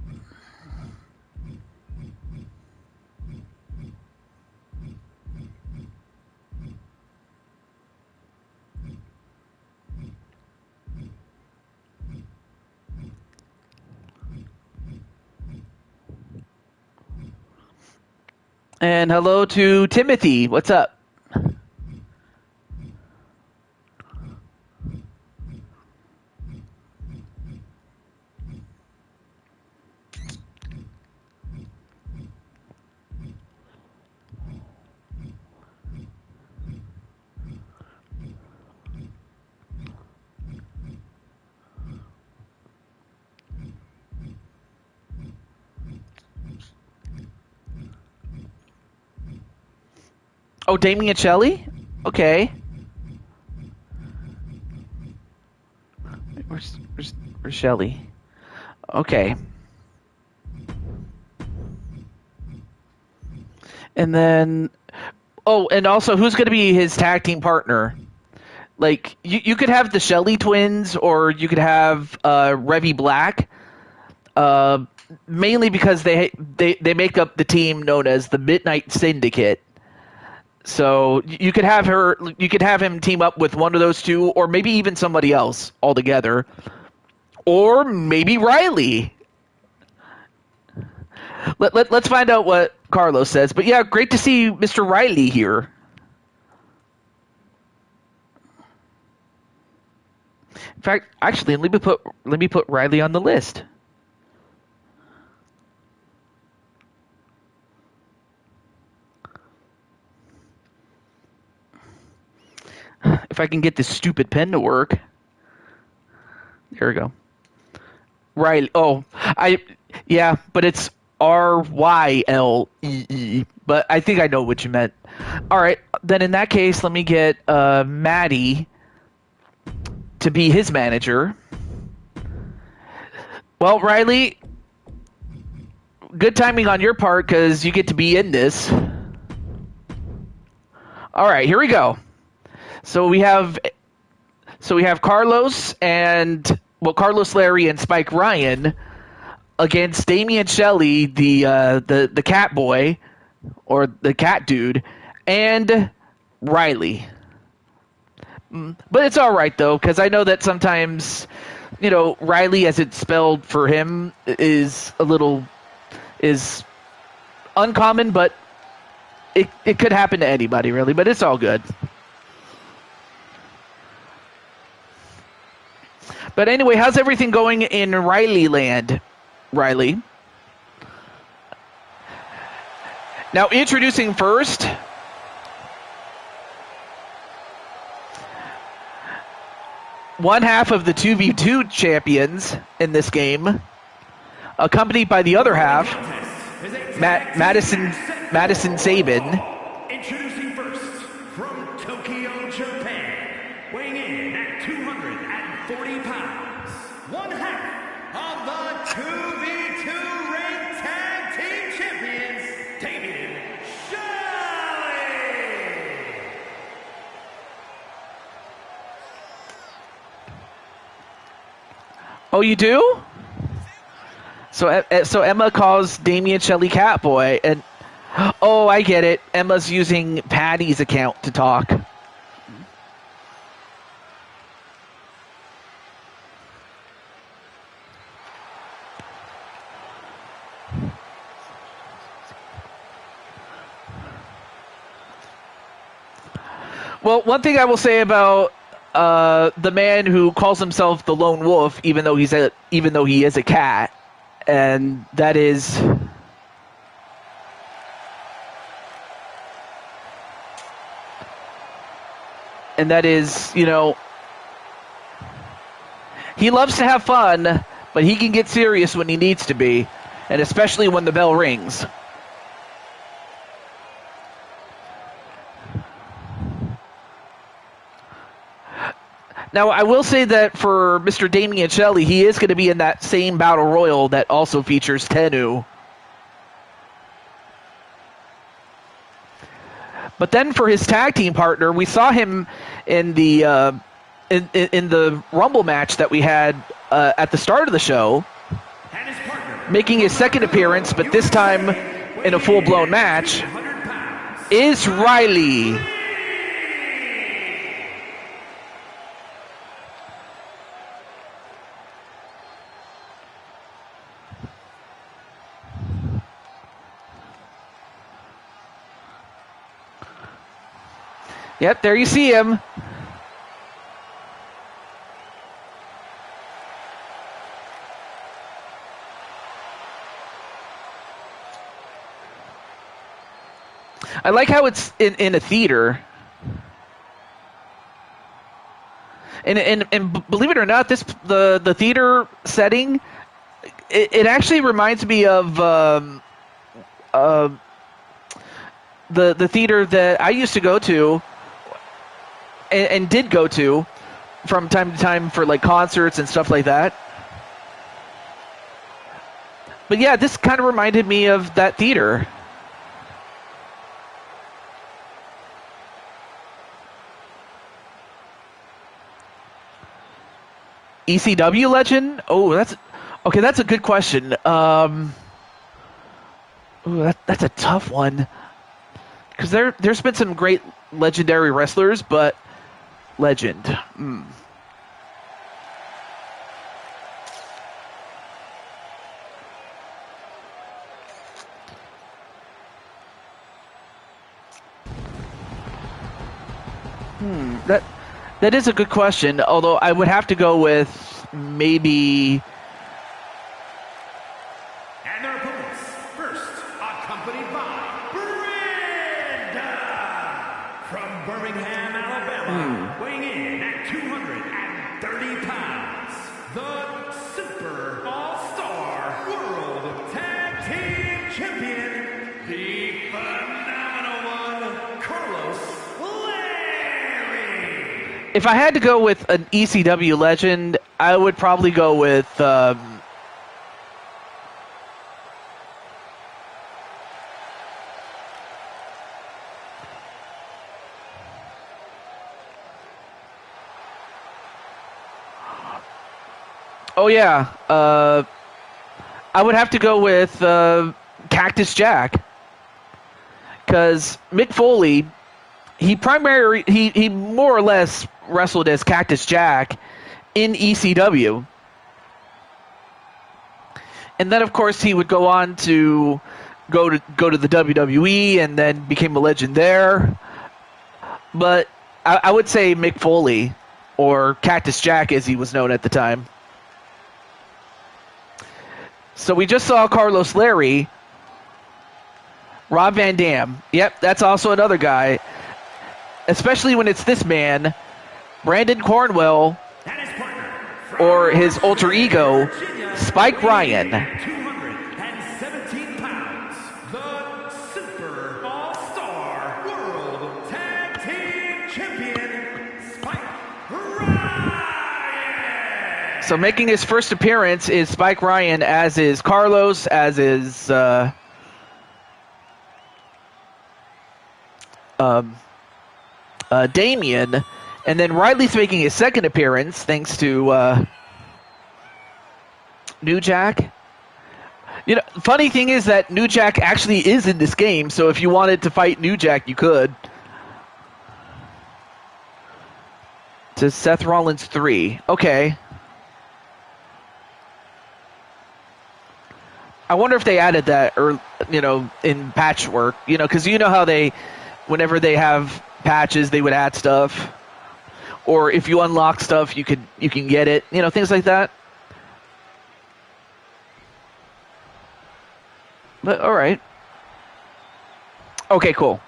S1: And hello to Timothy. What's up? Oh, Damien Shelley? Okay. Where's Shelley? Okay. And then, and also, who's going to be his tag team partner? Like, you could have the Shelley twins, or you could have Revy Black. Mainly because they make up the team known as the Midnight Syndicate. So you could have him team up with one of those two, or maybe even somebody else altogether, or maybe Riley. Let's find out what Carlos says. But yeah, great to see Mr. Riley here. In fact, actually, let me put Riley on the list. If I can get this stupid pen to work. There we go. Riley. Oh, but it's Ryle, but I think I know what you meant. All right, then in that case, let me get Maddie to be his manager. Well, Riley, good timing on your part because you get to be in this. All right, here we go. So we have Carlos Carlos Larry and Spike Ryan against Damian Shelley, the cat boy or the cat dude, and Riley. But it's all right though, because I know that sometimes, Riley, as it's spelled for him, is uncommon, but it could happen to anybody really. But it's all good. But anyway, how's everything going in Riley land, Riley? Now, introducing first, one half of the 2v2 champions in this game, accompanied by the other half, Madison Sabin.
S2: Introducing first, from Tokyo, Japan, weighing in at 240 pounds, one half of the 2v2 ranked tag team champions, Damian Shelley.
S1: Oh, you do? So Emma calls Damian Shelley Catboy, and oh, I get it. Emma's using Patty's account to talk. Well, one thing I will say about the man who calls himself the Lone Wolf, even though he is a cat, and that is he loves to have fun, but he can get serious when he needs to be, and especially when the bell rings. Now, I will say that for Mr. Damian Shelley, he is going to be in that same Battle Royal that also features Tennu. But then for his tag team partner, we saw him in the in the Rumble match that we had at the start of the show, making his second appearance, but this time in a full-blown match, is Riley. Yep, there you see him. I like how it's in a theater. And believe it or not, the theater setting, it actually reminds me of the theater that I used to go to and did go to from time to time for like concerts and stuff like that. But yeah, this kind of reminded me of that theater. ECW legend? Oh, that's a good question. That's a tough one. Because there's been some great legendary wrestlers, but legend. That is a good question. Although I would have to go with maybe.
S2: And their opponents, first, accompanied by Brenda from Birmingham, Alabama, weighing in at 230 pounds, the Super All-Star World Tag Team Champion, the phenomenal one, Carlos Larry.
S1: If I had to go with an ECW legend, I would probably go with oh yeah, I would have to go with Cactus Jack, because Mick Foley, he more or less wrestled as Cactus Jack in ECW, and then of course he would go on to go to the WWE and then became a legend there. But I would say Mick Foley, or Cactus Jack as he was known at the time. So we just saw Carlos Larry. Rob Van Dam. Yep, that's also another guy. Especially when it's this man, Brandon Cornwell,
S2: And his partner,
S1: or his alter ego, Spike Ryan.
S2: 217 pounds, the Super All-Star World Tag Team Champion, Spike Ryan.
S1: So making his first appearance is Spike Ryan, as is Carlos, as is Damien, and then Riley's making his second appearance thanks to New Jack. You know, funny thing is that New Jack actually is in this game, so if you wanted to fight New Jack, you could. To Seth Rollins 3. Okay. I wonder if they added that, or in patchwork, because you know how they, whenever they have patches, they would add stuff, or if you unlock stuff, you can get it, things like that. But all right, okay, cool.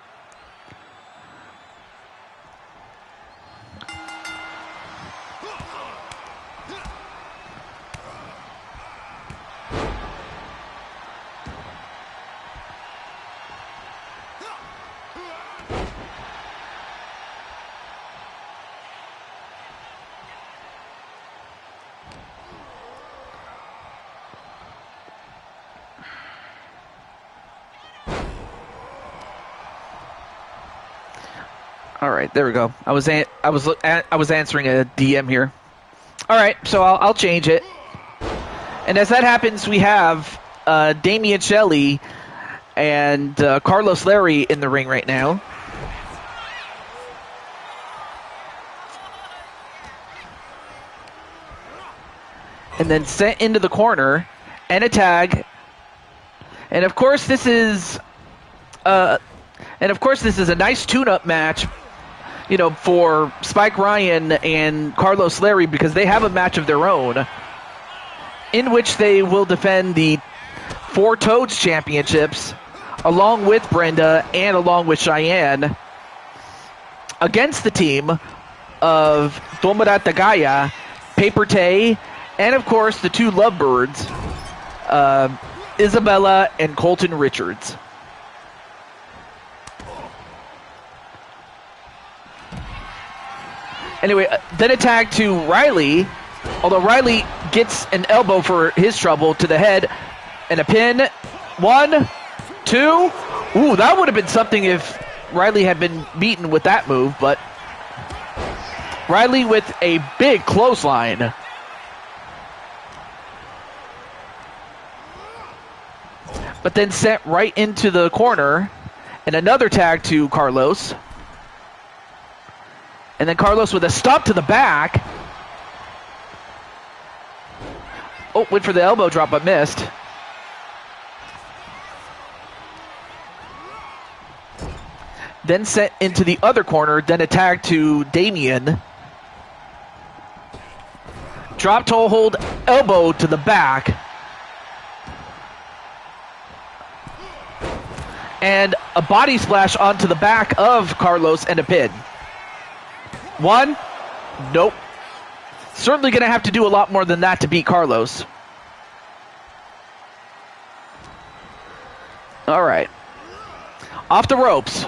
S1: All right, there we go. I was answering a DM here. All right, so I'll change it. And as that happens, we have Damian Shelley and Carlos Larry in the ring right now. And then sent into the corner and a tag. And of course, this is a nice tune-up match, for Spike Ryan and Carlos Larry, because they have a match of their own in which they will defend the Four Toads Championships along with Brenda and along with Cheyenne against the team of Tomura Tagaya, Paper Tay, and of course the two Lovebirds, Isabella and Colton Richards. Anyway, then a tag to Riley, although Riley gets an elbow for his trouble to the head, and a pin. 1, 2. Ooh, that would have been something if Riley had been beaten with that move, but Riley with a big clothesline. But then sent right into the corner, and another tag to Carlos. And then Carlos with a stop to the back. Oh, went for the elbow drop, but missed. Then sent into the other corner, then a tag to Damien. Drop toe hold, elbow to the back. And a body splash onto the back of Carlos and a pin. 1, nope. Certainly going to have to do a lot more than that to beat Carlos. All right. Off the ropes.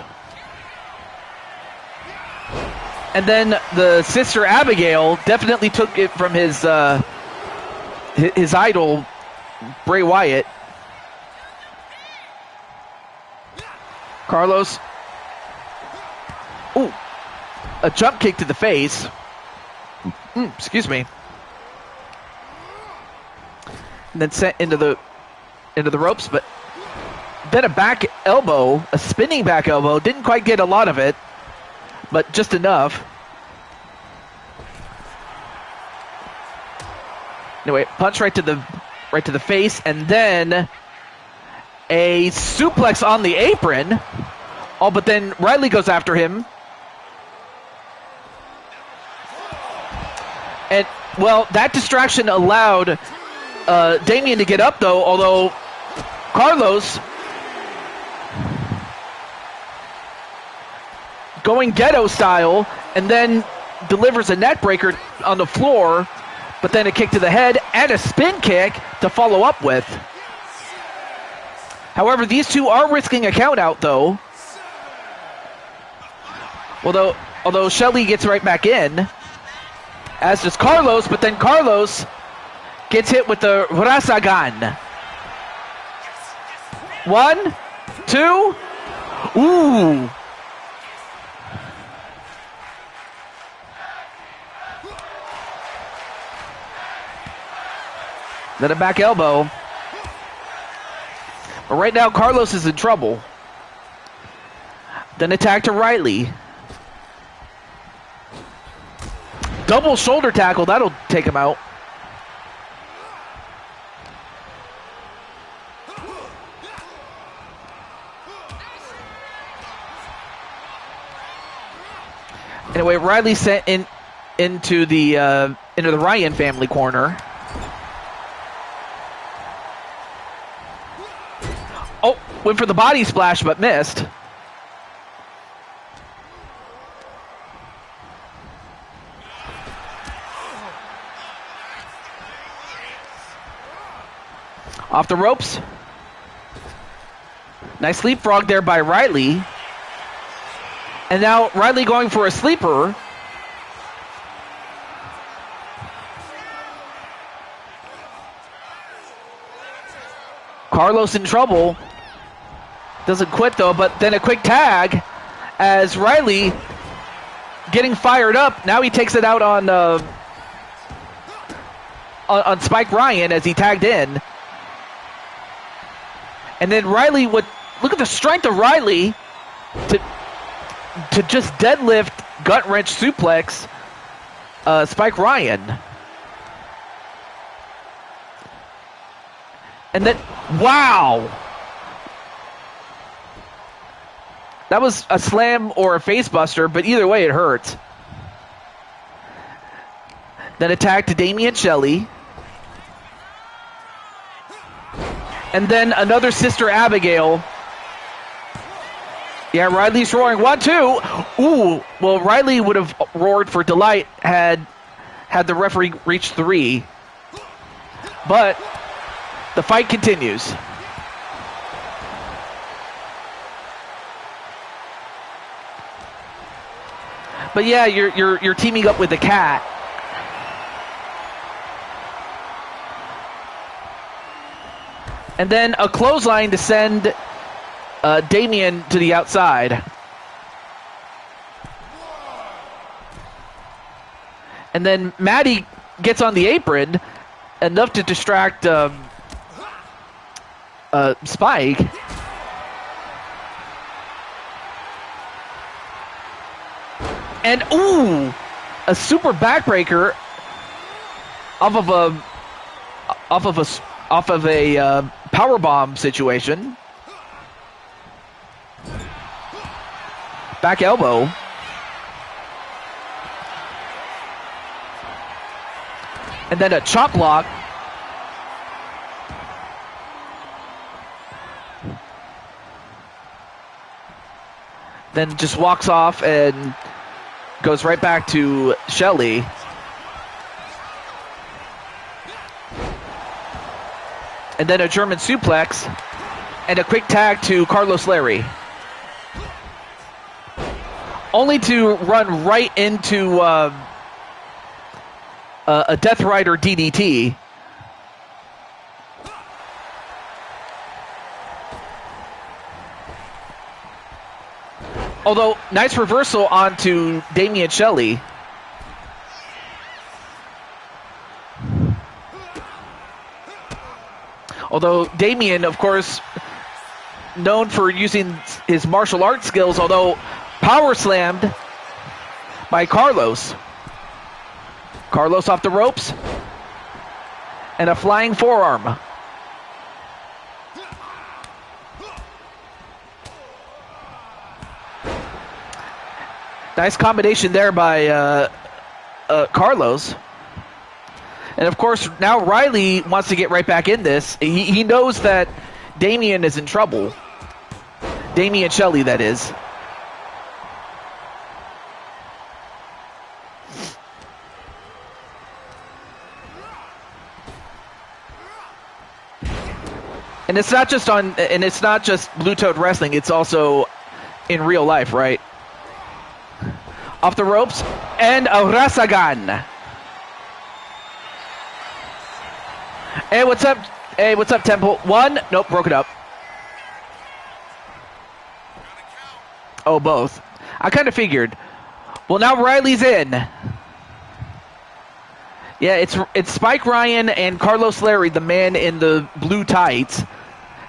S1: And then the sister Abigail definitely took it from his idol, Bray Wyatt. Carlos. Ooh. A jump kick to the face. Excuse me. And then sent into the ropes, but then a back elbow, a spinning back elbow. Didn't quite get a lot of it, but just enough. Anyway, punch right to the face, and then a suplex on the apron. Oh, but then Riley goes after him. And, well, that distraction allowed Damien to get up, though, although Carlos going ghetto style and then delivers a neck breaker on the floor, but then a kick to the head and a spin kick to follow up with. However, these two are risking a count out, though. Although Shelley gets right back in, as does Carlos, but then Carlos gets hit with the Rasagan. 1, 2, ooh. Then a back elbow. But right now, Carlos is in trouble. Then attack to Riley. Double shoulder tackle, that'll take him out. Anyway, Riley sent into the Ryan family corner. Oh, went for the body splash but missed. Off the ropes. Nice leapfrog there by Riley. And now Riley going for a sleeper. Carlos in trouble. Doesn't quit though, but then a quick tag as Riley getting fired up. Now he takes it out on Spike Ryan as he tagged in. And then Riley would look at the strength of Riley to just deadlift, gut wrench suplex Spike Ryan. And then, wow! That was a slam or a face buster, but either way it hurts. Then attack to Damien Shelley. And then another Sister Abigail. Yeah, Riley's roaring. 1, 2. Ooh, well, Riley would have roared for delight had the referee reached 3. But the fight continues. But yeah, you're teaming up with the cat. And then a clothesline to send Damien to the outside. And then Maddie gets on the apron, enough to distract Spike. And ooh, a super backbreaker off of a powerbomb situation. Back elbow. And then a chop block. Then just walks off and goes right back to Shelley. And then a German suplex. And a quick tag to Carlos Larry. Only to run right into a Death Rider DDT. Although, nice reversal onto Damian Shelley. Although Damian, of course, known for using his martial arts skills, although power slammed by Carlos. Carlos off the ropes. And a flying forearm. Nice combination there by Carlos. And of course, now Riley wants to get right back in this. He knows that Damian is in trouble. Damian Shelley, that is. And it's not just Blue Toad Wrestling, it's also in real life, right? Off the ropes, and a Rasagan. Hey, what's up? Hey, what's up, Temple? One? Nope, broke it up. Oh, both. I kind of figured. Well, now Riley's in. Yeah, it's Spike Ryan and Carlos Larry, the man in the blue tights,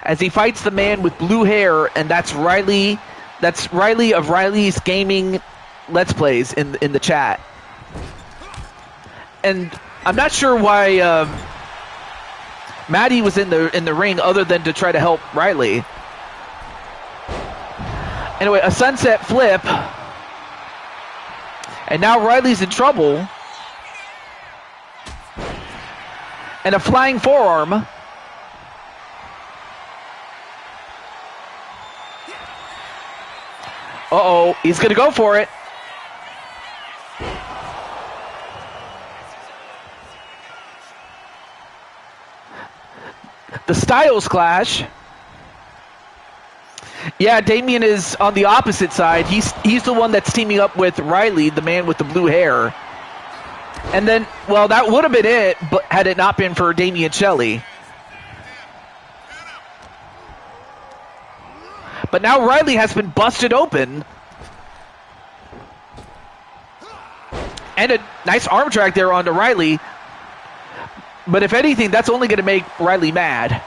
S1: as he fights the man with blue hair, and that's Riley. That's Riley of Riley's Gaming Let's Plays in the chat. And I'm not sure why Maddie was in the ring other than to try to help Riley. Anyway, a sunset flip. And now Riley's in trouble. And a flying forearm. Uh-oh, he's going to go for it. The Styles Clash. Yeah, Damian is on the opposite side. He's the one that's teaming up with Riley, the man with the blue hair. And then, well, that would have been it, but had it not been for Damian Shelley. But now Riley has been busted open. And a nice arm drag there onto Riley. But if anything, that's only going to make Riley mad.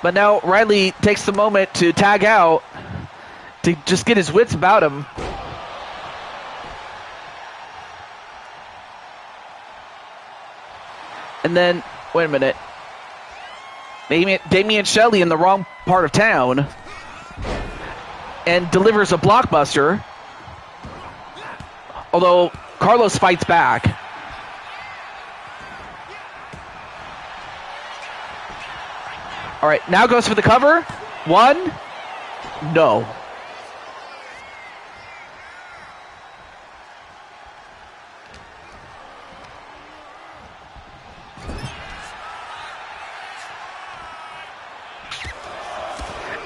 S1: But now Riley takes the moment to tag out to just get his wits about him. And then, wait a minute. Damian Shelley in the wrong part of town and delivers a blockbuster. Although Carlos fights back. All right, now goes for the cover. One. No.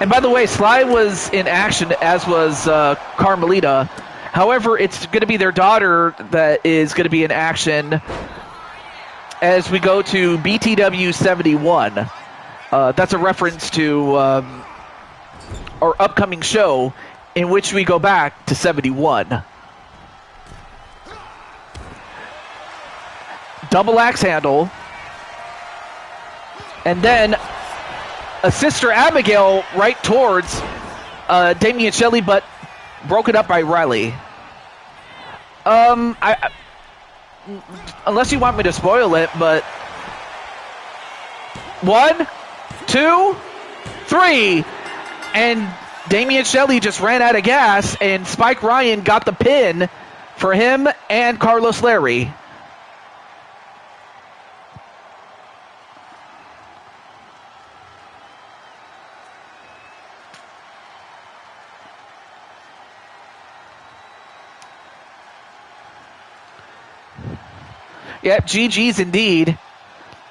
S1: And by the way, Sly was in action, as was Carmelita. However, it's going to be their daughter that is going to be in action as we go to BTW 71. That's a reference to our upcoming show in which we go back to 71. Double axe handle. And then a Sister Abigail right towards Damian Shelley, but broken up by Riley. Unless you want me to spoil it, but 1, 2, 3, and Damian Shelley just ran out of gas, and Spike Ryan got the pin for him and Carlos Larry. Yeah, GG's indeed.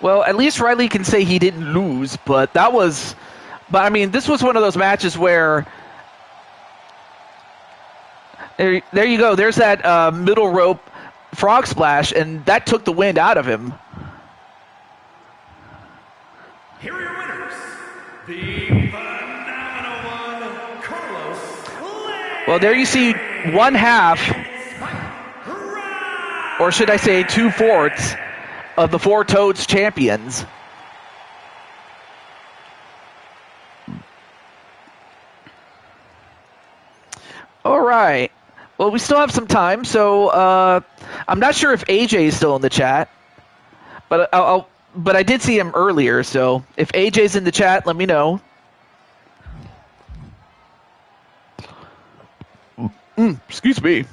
S1: Well, at least Riley can say he didn't lose, but that was. But I mean, this was one of those matches where. There you go. There's that middle rope frog splash, and that took the wind out of him.
S2: Here are your winners, the phenomenal one, Carlos Lee.
S1: Well, there you see one half, or should I say 2/4, of the Four Toads champions. All right. Well, we still have some time, so I'm not sure if AJ is still in the chat, but but I did see him earlier. So if AJ's in the chat, let me know. Excuse me.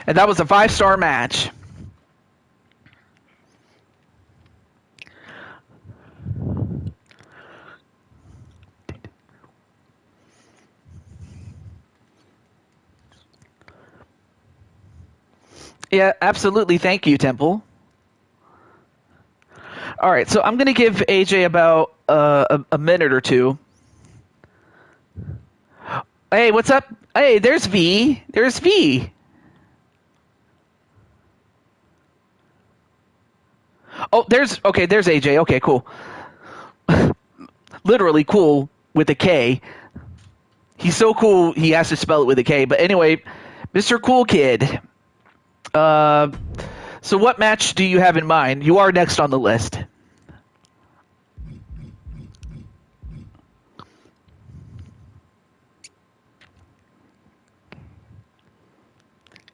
S1: And that was a 5-star match. Yeah, absolutely. Thank you, Temple. All right, so I'm going to give AJ about a minute or two. Hey, what's up? Hey, there's V. There's V. Oh, there's AJ. Okay, cool. Literally cool with a K. He's so cool, he has to spell it with a K. But anyway, Mr. Cool Kid. So what match do you have in mind? You are next on the list.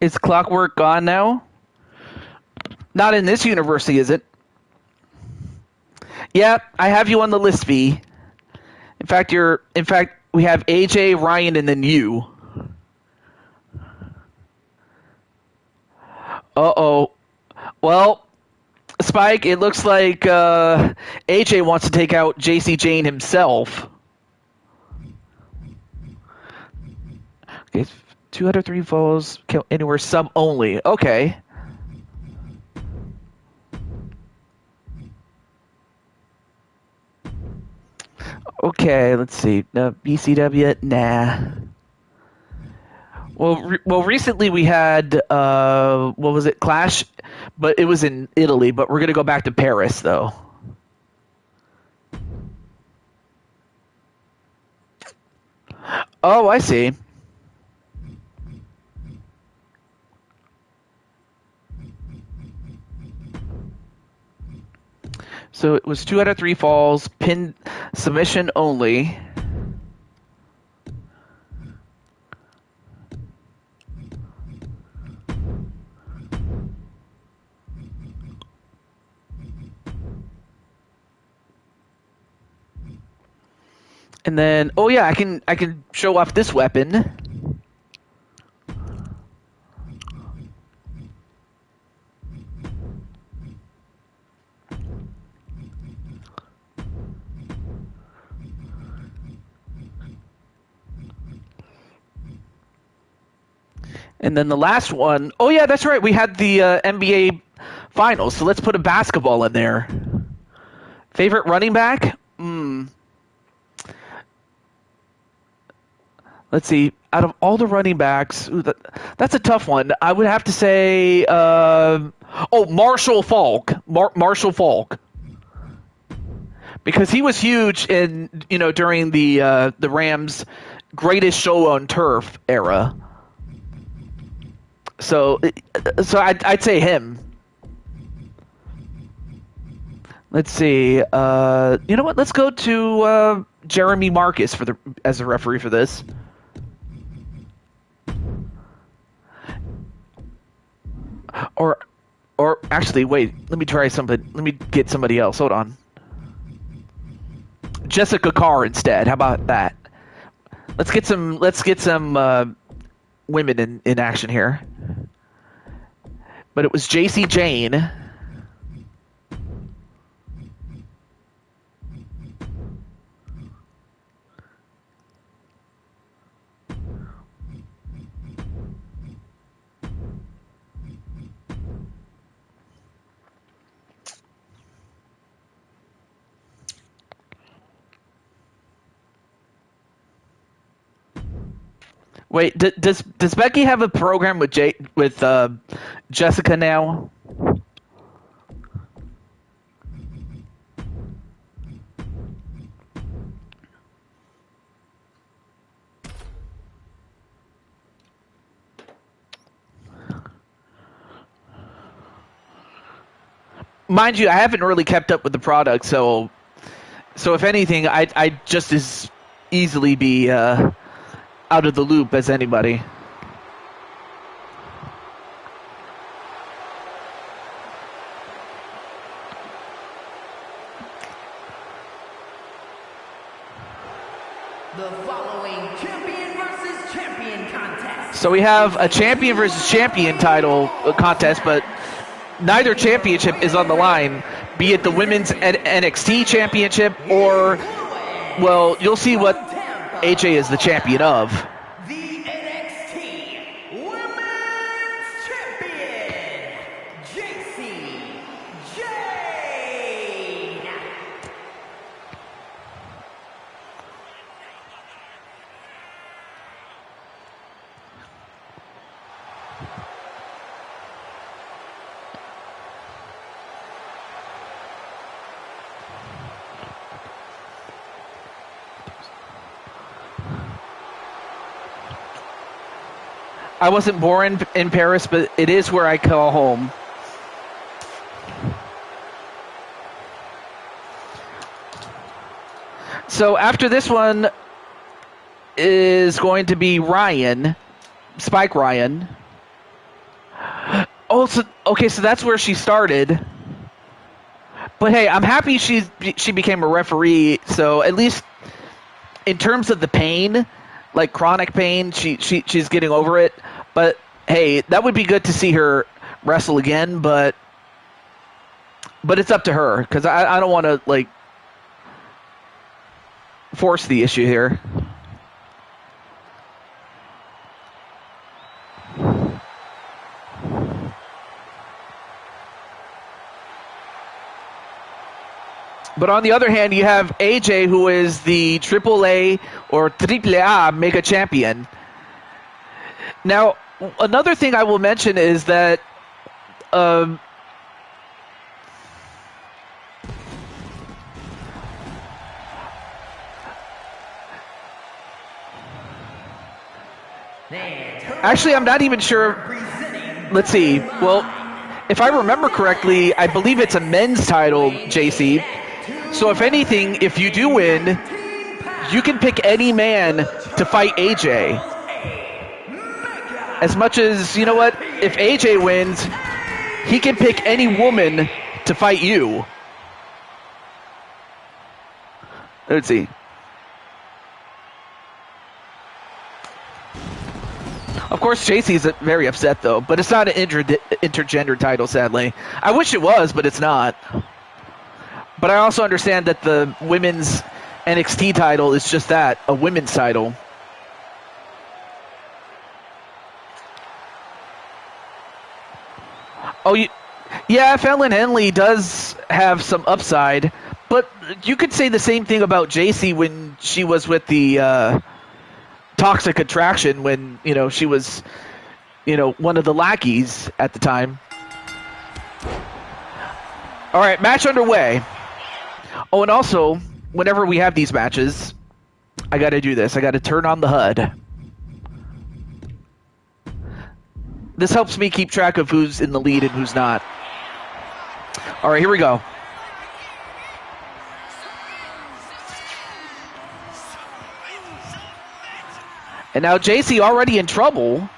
S1: Is Clockwork gone now? Not in this university, is it? Yeah, I have you on the list, V. In fact, we have AJ, Ryan, and then you. Uh-oh. Well, Spike, it looks like AJ wants to take out JC Jane himself. Okay, 2 out of 3 falls kill anywhere sub only. Okay. Okay, let's see. BCW, nah. Well, recently we had what was it, Clash, but it was in Italy. But we're gonna go back to Paris though. Oh, I see. So it was 2 out of 3 falls, pin submission only. And then, oh yeah, I can show off this weapon. And then the last one, oh yeah, that's right. We had the NBA Finals, so let's put a basketball in there. Favorite running back? Let's see. Out of all the running backs, that's a tough one. I would have to say, Marshall Faulk. Marshall Faulk. Because he was huge in, during the Rams' greatest show on turf era. So I'd say him. Let's see. You know what? Let's go to Jeremy Marcus as a referee for this. Or actually, wait. Let me try something. Let me get somebody else. Hold on. Jessica Carr instead. How about that? Let's get some women in action here. But it was JC Jane. Wait, does Becky have a program with Jessica now? Mind you, I haven't really kept up with the product, so if anything, I'd just as easily be out of the loop as anybody.
S3: The following champion versus champion contest.
S1: So we have a champion versus champion title contest, but neither championship is on the line, be it the women's NXT championship or, well, you'll see what AJ is the champion of.
S3: The NXT Women's Champion, JC Jane.
S1: I wasn't born in Paris, but it is where I call home. So after this one is going to be Ryan, Spike Ryan. Oh, so, okay, so that's where she started. But hey, I'm happy she became a referee. So at least in terms of the pain, like chronic pain, she's getting over it. But hey, that would be good to see her wrestle again. But it's up to her because I don't want to like force the issue here. But on the other hand, you have AJ, who is the AAA or AAA Mega Champion. Now, another thing I will mention is that actually, I'm not even sure. Let's see. Well, if I remember correctly, I believe it's a men's title, JC. So if anything, if you do win, you can pick any man to fight AJ. As much as, you know what, if AJ wins, he can pick any woman to fight you. Let's see. Of course, JC's very upset, though, but it's not an intergender title, sadly. I wish it was, but it's not. But I also understand that the women's NXT title is just that, a women's title. Oh, yeah, Fallon Henley does have some upside, but you could say the same thing about JC when she was with the Toxic Attraction, when, you know, she was, you know, one of the lackeys at the time. All right, match underway. Oh, and also, whenever we have these matches, I got to do this. I got to turn on the HUD. This helps me keep track of who's in the lead and who's not. All right, here we go. And now JC already in trouble.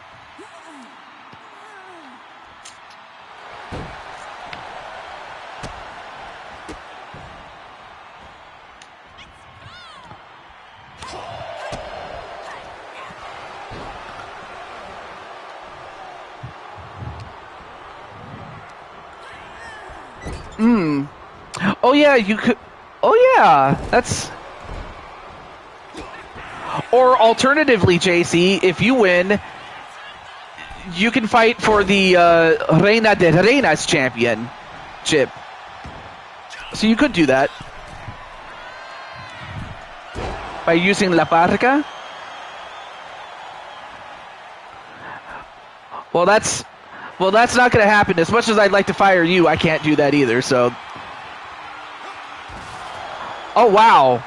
S1: Oh yeah, you could. Oh yeah, that's. Or alternatively, JC, if you win, you can fight for the Reina de Reinas championship. So you could do that by using La Parca. Well, that's not going to happen. As much as I'd like to fire you, I can't do that either. So, oh wow.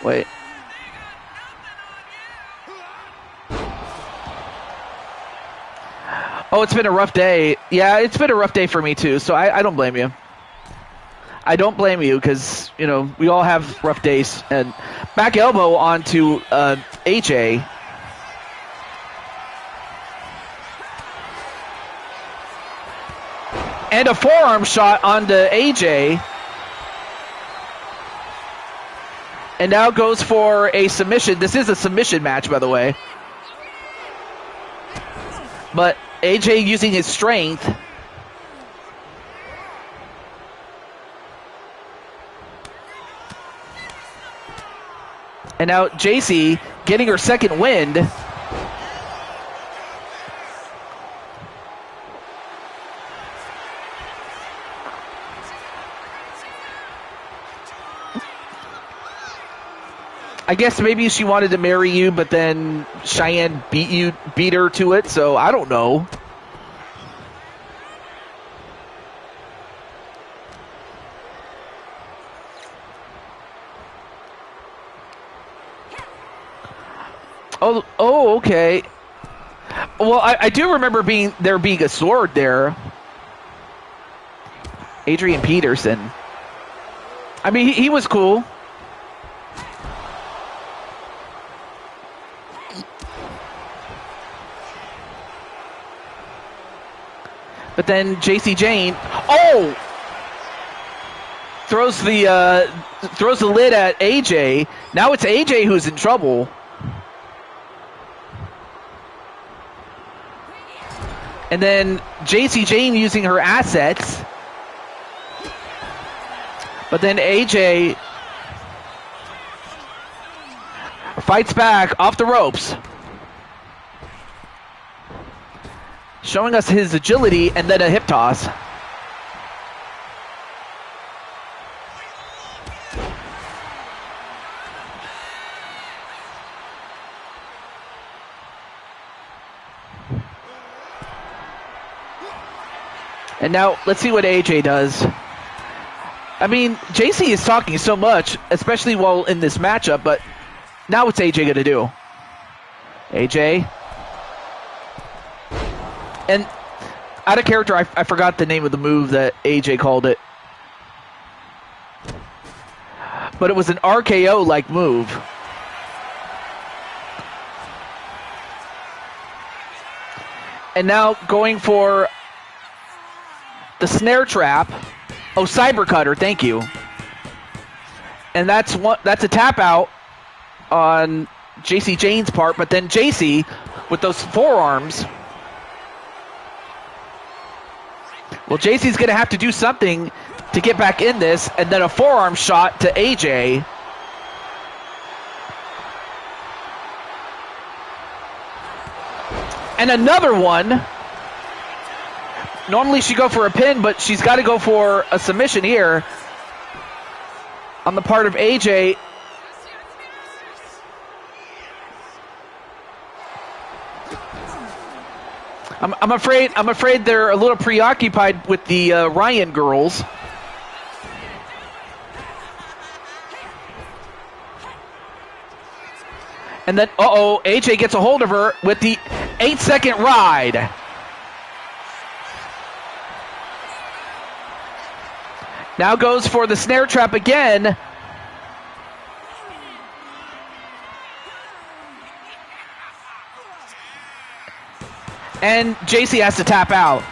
S1: Wait. Oh, it's been a rough day. Yeah, it's been a rough day for me too. So I don't blame you. I don't blame you because, you know, we all have rough days. And back elbow onto AJ. And a forearm shot onto AJ. And now goes for a submission. This is a submission match, by the way. But AJ using his strength. And now JC getting her second wind. I guess maybe she wanted to marry you, but then Cheyenne beat her to it, so I don't know. Oh, okay. Well, I do remember there being a sword there. Adrian Peterson. I mean, he was cool. But then JC Jane, throws the lid at AJ. Now it's AJ who's in trouble. And then JC Jane using her assets. But then AJ fights back off the ropes. Showing us his agility and then a hip toss. And now let's see what AJ does. I mean, JC is talking so much, especially while in this matchup, but now what's AJ going to do? AJ. And out of character, I forgot the name of the move that AJ called it. But it was an RKO-like move. And now going for the snare trap. Oh, cyber cutter, thank you. And that's a tap out on JC Jane's part, but then JC with those forearms. Well, JC's going to have to do something to get back in this, and then a forearm shot to AJ. And another one. Normally she'd go for a pin, but she's got to go for a submission here on the part of AJ. I'm afraid they're a little preoccupied with the Ryan girls. And then, AJ gets a hold of her with the 8-second ride. Now goes for the snare trap again. And JC has to tap out.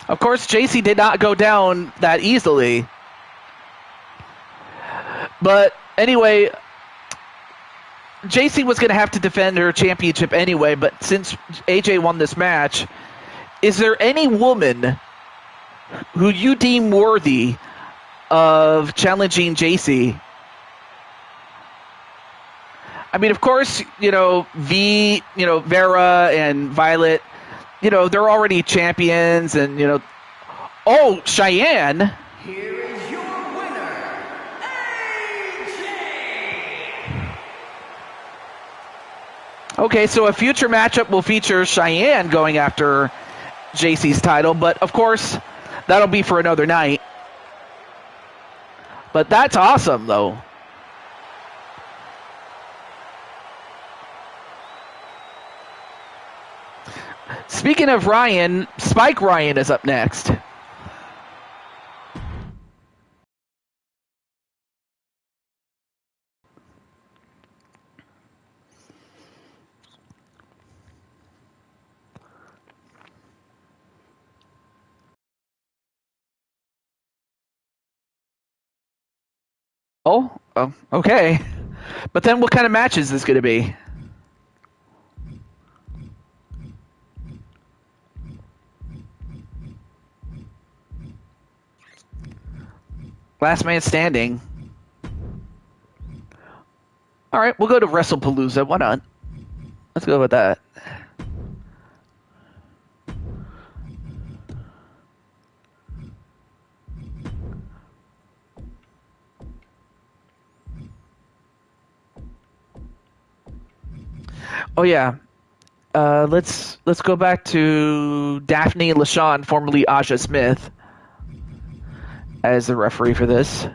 S1: Of course, JC did not go down that easily. But anyway, JC was going to have to defend her championship anyway, but since AJ won this match, is there any woman who you deem worthy of challenging JC? I mean, of course, Vera and Violet, they're already champions, and oh, Cheyenne.
S3: Here is your winner, AJ!
S1: Okay, so a future matchup will feature Cheyenne going after JC's title, but of course, that'll be for another night. But that's awesome, though. Speaking of Ryan, Spike Ryan is up next. Oh, okay. But then what kind of match is this going to be? Last man standing. All right, we'll go to WrestlePalooza. Why not? Let's go with that. Oh yeah. Let's go back to Daphne LaShawn, formerly Aja Smith, as the referee for this.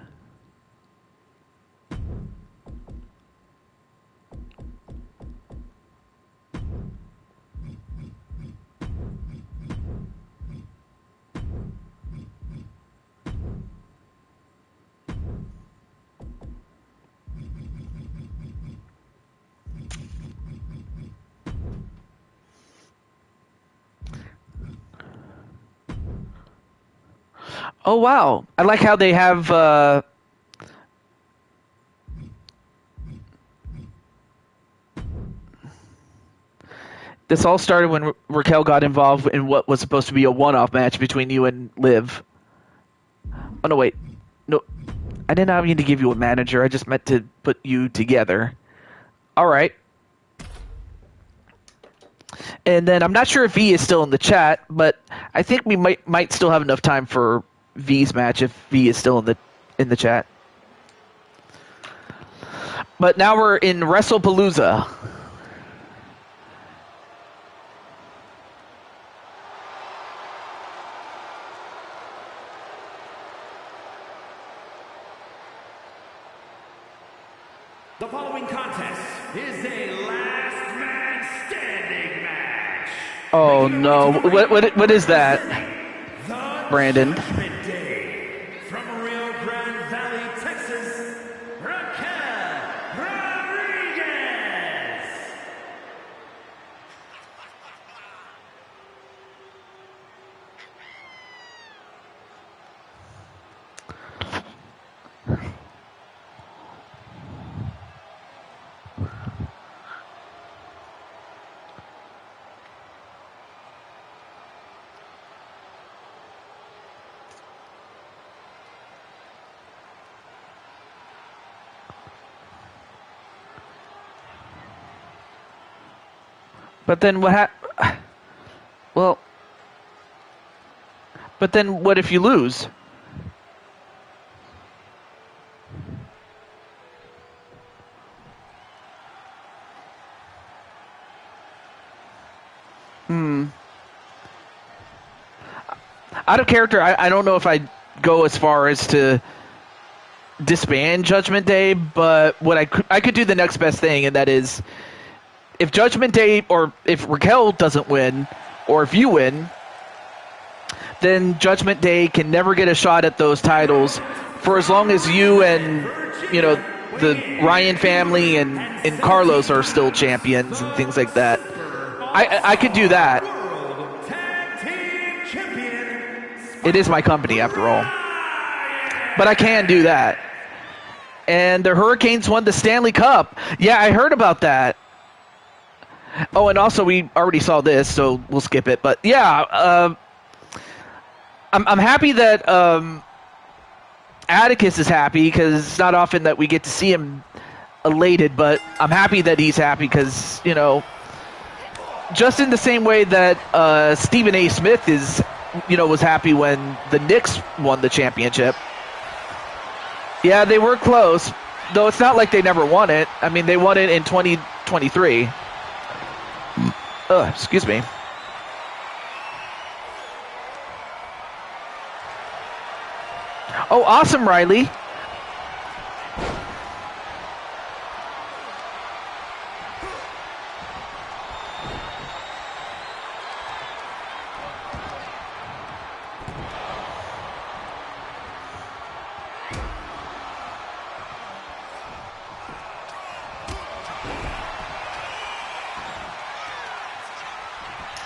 S1: Oh wow! I like how they have. This all started when Raquel got involved in what was supposed to be a one-off match between you and Liv. Oh no, wait, no, I did not mean to give you a manager. I just meant to put you together. All right. And then I'm not sure if V is still in the chat, but I think we might still have enough time for V's match if V is still in the chat. But now we're in WrestlePalooza.
S2: The following contest is a last man standing match.
S1: Oh no! What is that, Brandon?
S2: Judgment Day. From Rio Grande Valley, Texas, Raquel Rodriguez.
S1: But then Well, but then what if you lose? Out of character, I don't know if I'd go as far as to disband Judgment Day, but what I could do the next best thing, and that is, if Judgment Day, or if Raquel doesn't win, or if you win, then Judgment Day can never get a shot at those titles for as long as you and, the Ryan family and Carlos are still champions and things like that. I could do that.
S2: Tag Team Champion.
S1: It is my company, after all. But I can do that. And the Hurricanes won the Stanley Cup. Yeah, I heard about that. Oh, and also we already saw this, so we'll skip it. But yeah, I'm happy that Atticus is happy, because it's not often that we get to see him elated, but I'm happy that he's happy because, you know, just in the same way that Stephen A. Smith is, you know, was happy when the Knicks won the championship. Yeah, they were close, though it's not like they never won it. I mean, they won it in 2023. Excuse me. Oh, awesome, Riley.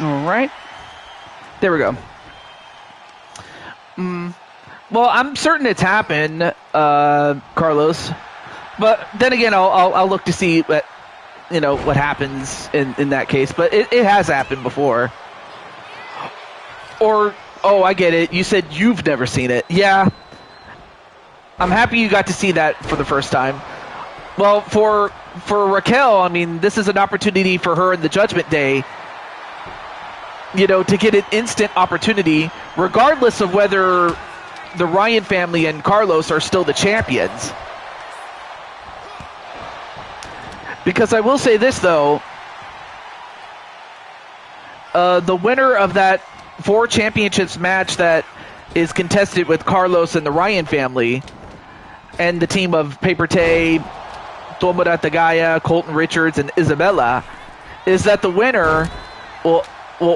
S1: All right. There we go. Well, I'm certain it's happened, Carlos. But then again, I'll look to see what, you know, what happens in that case. But it has happened before. Or, oh, I get it. You said you've never seen it. Yeah. I'm happy you got to see that for the first time. Well, for Raquel, I mean, this is an opportunity for her in the Judgment Day, you know, to get an instant opportunity, regardless of whether the Ryan family and Carlos are still the champions. Because I will say this, though. The winner of that 4 championships match that is contested with Carlos and the Ryan family and the team of Paper Tay, Tomura Tagaya, Colton Richards, and Isabella, is that the winner will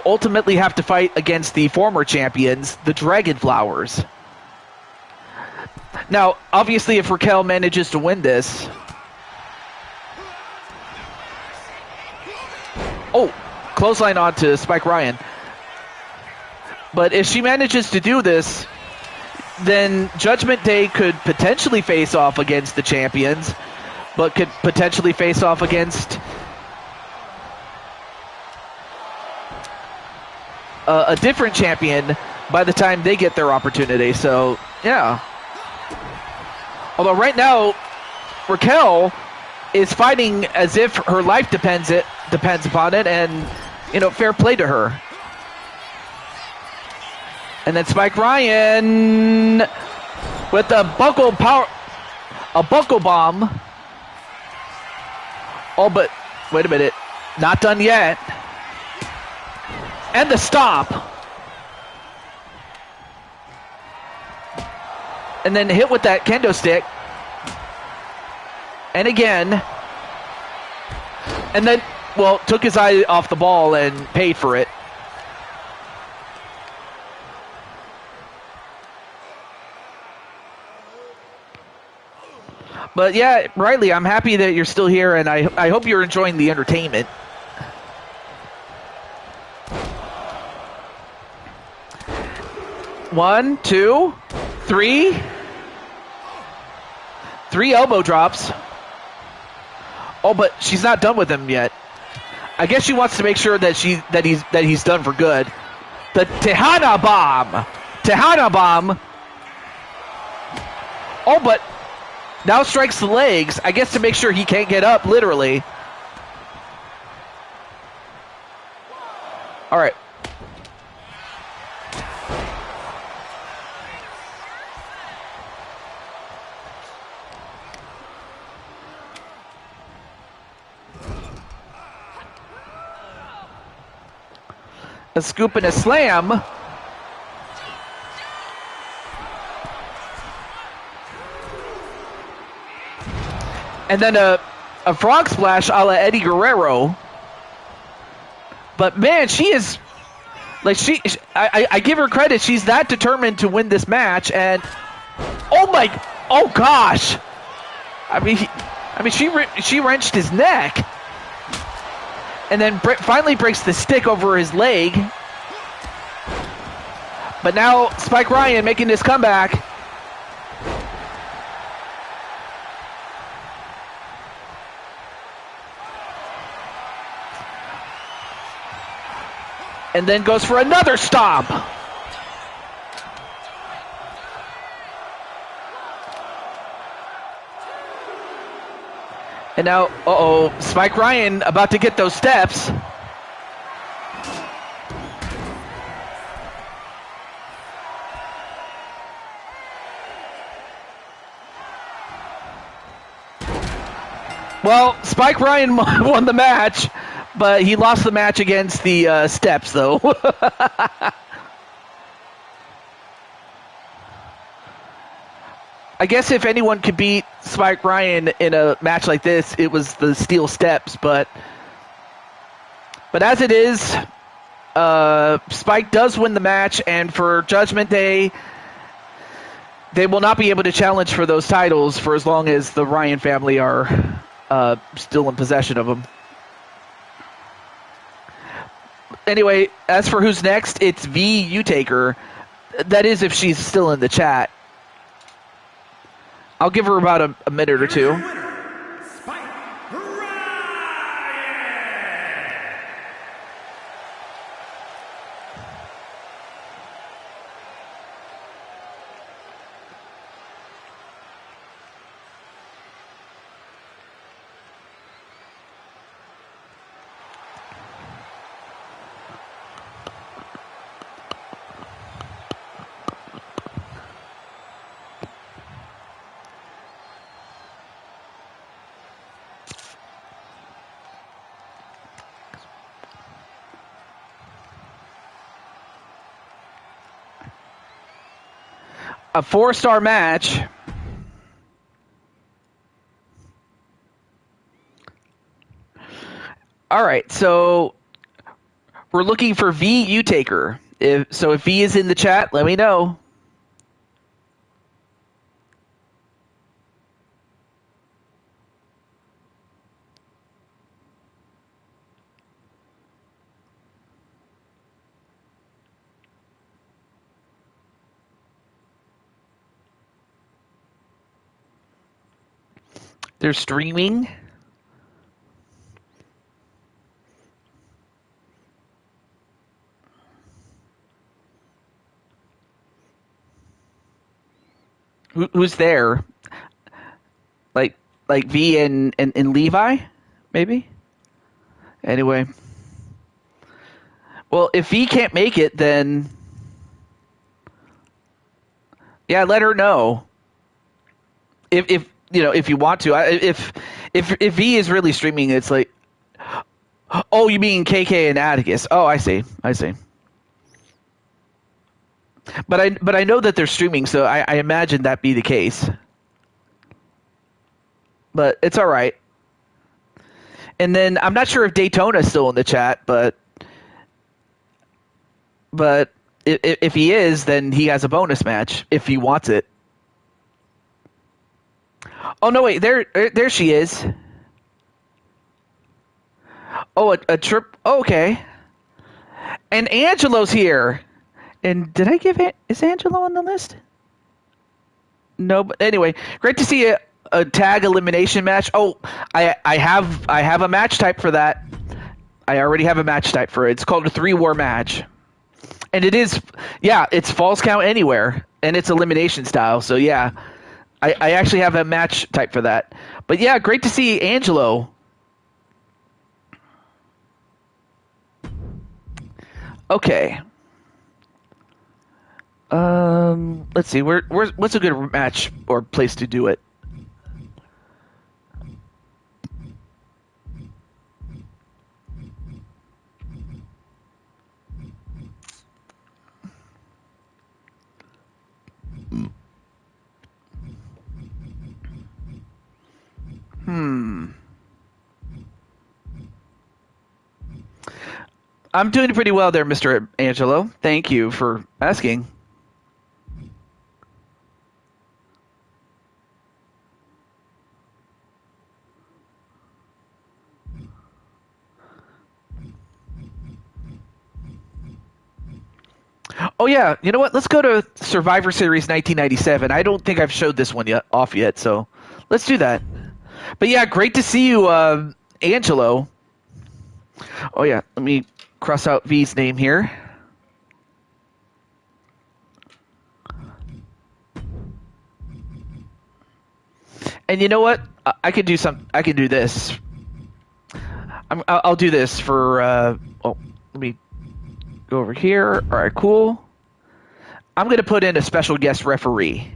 S1: ultimately have to fight against the former champions, the Dragonflowers. Now, obviously, if Raquel manages to win this... Oh, clothesline on to Spike Ryan. But if she manages to do this, then Judgment Day could potentially face off against the champions, but could potentially face off against a different champion by the time they get their opportunity. So, yeah. Although right now, Raquel is fighting as if her life depends upon it, and, you know, fair play to her. And then Spike Ryan with a buckle bomb. Oh, but wait a minute, not done yet. And the stop. And then hit with that kendo stick. And again. And then, well, took his eye off the ball and paid for it. But yeah, Riley, I'm happy that you're still here, and I hope you're enjoying the entertainment. One, two, three. 3 elbow drops. Oh, but she's not done with him yet. I guess she wants to make sure that he's done for good. The Tejana bomb. Tejana bomb. Oh, but now strikes the legs. I guess to make sure he can't get up, literally. All right. A scoop and a slam. And then a frog splash a la Eddie Guerrero. But man, she is like I give her credit. She's that determined to win this match. And oh gosh. I mean she wrenched his neck. And then finally breaks the stick over his leg. But now Spike Ryan making his comeback. And then goes for another stomp. And now, uh-oh, Spike Ryan about to get those steps. Well, Spike Ryan won the match, but he lost the match against the steps, though. I guess if anyone could beat Spike Ryan in a match like this, it was the steel steps. But as it is, Spike does win the match, and for Judgment Day, they will not be able to challenge for those titles for as long as the Ryan family are still in possession of them. Anyway, as for who's next, it's V Utaker. That is if she's still in the chat. I'll give her about a minute or two.
S2: Spike Ryan!
S1: A 4-star match. All right, so we're looking for V Utaker. If V is in the chat, let me know. They're streaming. Who's there? Like V and Levi, maybe? Anyway. Well, if V can't make it, then yeah, let her know. If you know, if you want to. If V is really streaming, it's like, oh, you mean KK and Atticus? Oh, I see. But I know that they're streaming, so I imagine that be the case. But it's all right. And then I'm not sure if Daytona's still in the chat, but if he is, then he has a bonus match if he wants it. Oh no! Wait, there she is. Oh, a trip. Oh, okay. And Angelo's here. And did I give it? Is Angelo on the list? No, but anyway, great to see a tag elimination match. Oh, I have a match type for that. I already have a match type for it. It's called a 3-war match, and it is it's falls count anywhere, and it's elimination style. So yeah, I actually have a match type for that. But yeah, great to see Angelo. Okay. Let's see. What's a good match or place to do it? I'm doing pretty well there, Mr. Angelo. Thank you for asking. Oh yeah, you know what? Let's go to Survivor Series 1997. I don't think I've showed this one yet, so let's do that. But yeah, great to see you, Angelo. Oh yeah, let me cross out V's name here. And you know what? I could do I can do this. I'll do this for. Let me go over here. All right, cool. I'm going to put in a special guest referee,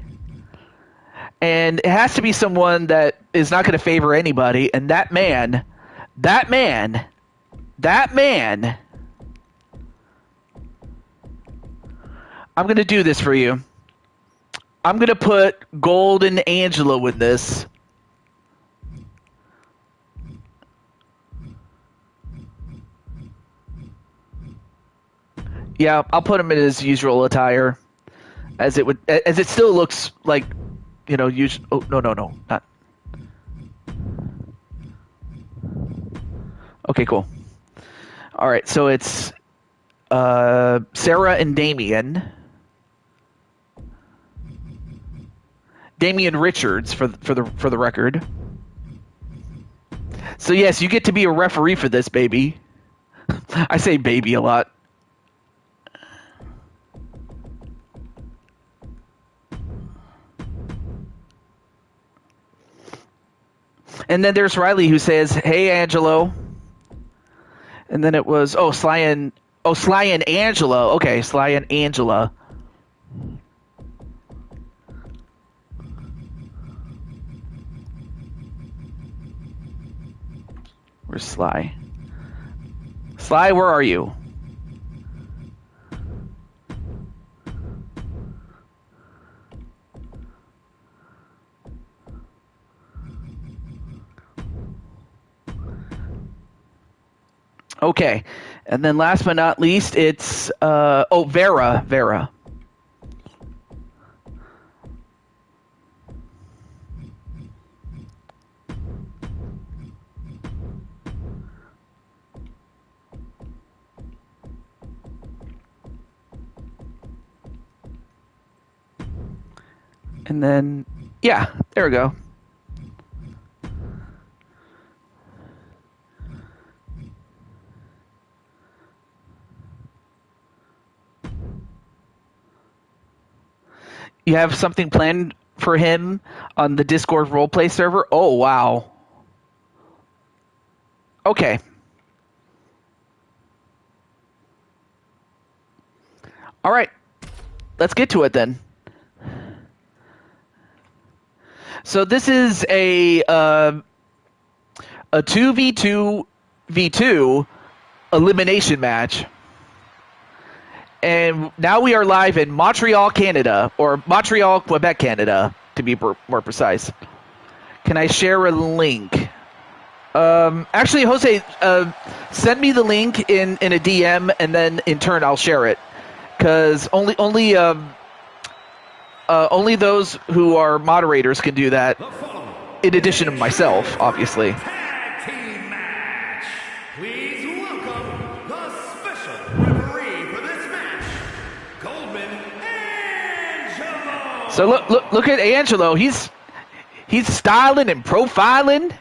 S1: and it has to be someone that is not going to favor anybody. And that man. I'm going to do this for you. I'm going to put Golden Angelo with this. Yeah, I'll put him in his usual attire, as it still looks like, usual. Oh, no, not. Okay, cool. All right, so it's Sarah and Damian. Damian Richards for the record. So yes, you get to be a referee for this, baby. I say baby a lot. And then there's Riley who says, "Hey, Angelo." And then it was Sly and Angela. Okay, Sly and Angela. Where's Sly? Sly, where are you? Okay, and then last but not least, it's Vera. And then, yeah, there we go. You have something planned for him on the Discord roleplay server? Oh, wow. Okay. All right. Let's get to it then. So this is a 2v2v2 elimination match. And now we are live in Montreal, Canada, or Montreal, Quebec, Canada, to be more precise. Can I share a link? Actually, Jose, send me the link in a DM, and then in turn I'll share it. Because only those who are moderators can do that, in addition to myself, obviously.
S2: Tag team match. Please welcome the special referee for this match, Golden Angelo.
S1: So look at Angelo. He's styling and profiling,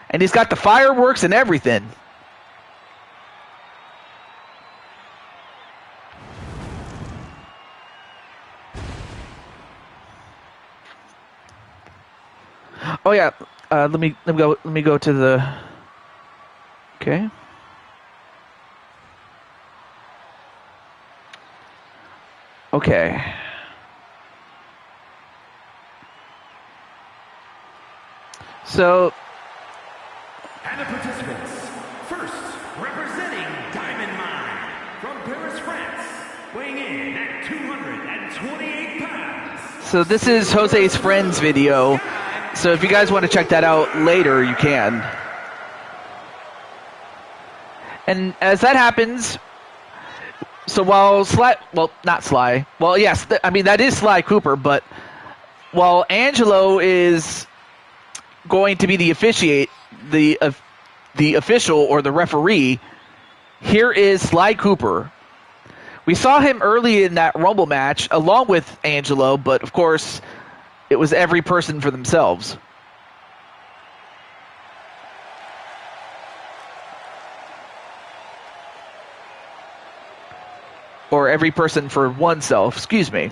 S1: and he's got the fireworks and everything. Oh yeah, let me go to the. Okay. Okay. So.
S2: And the participants, first representing Diamond Mine from Paris, France, weighing in at 228 pounds.
S1: So this is Jose's Friends video. So if you guys want to check that out later, you can. And as that happens, so while Sly, well, not Sly, well, yes, I mean, that is Sly Cooper, but while Angelo is going to be the official or the referee, here is Sly Cooper. We saw him early in that Rumble match along with Angelo, but of course, it was every person for themselves. Or every person for oneself, excuse me.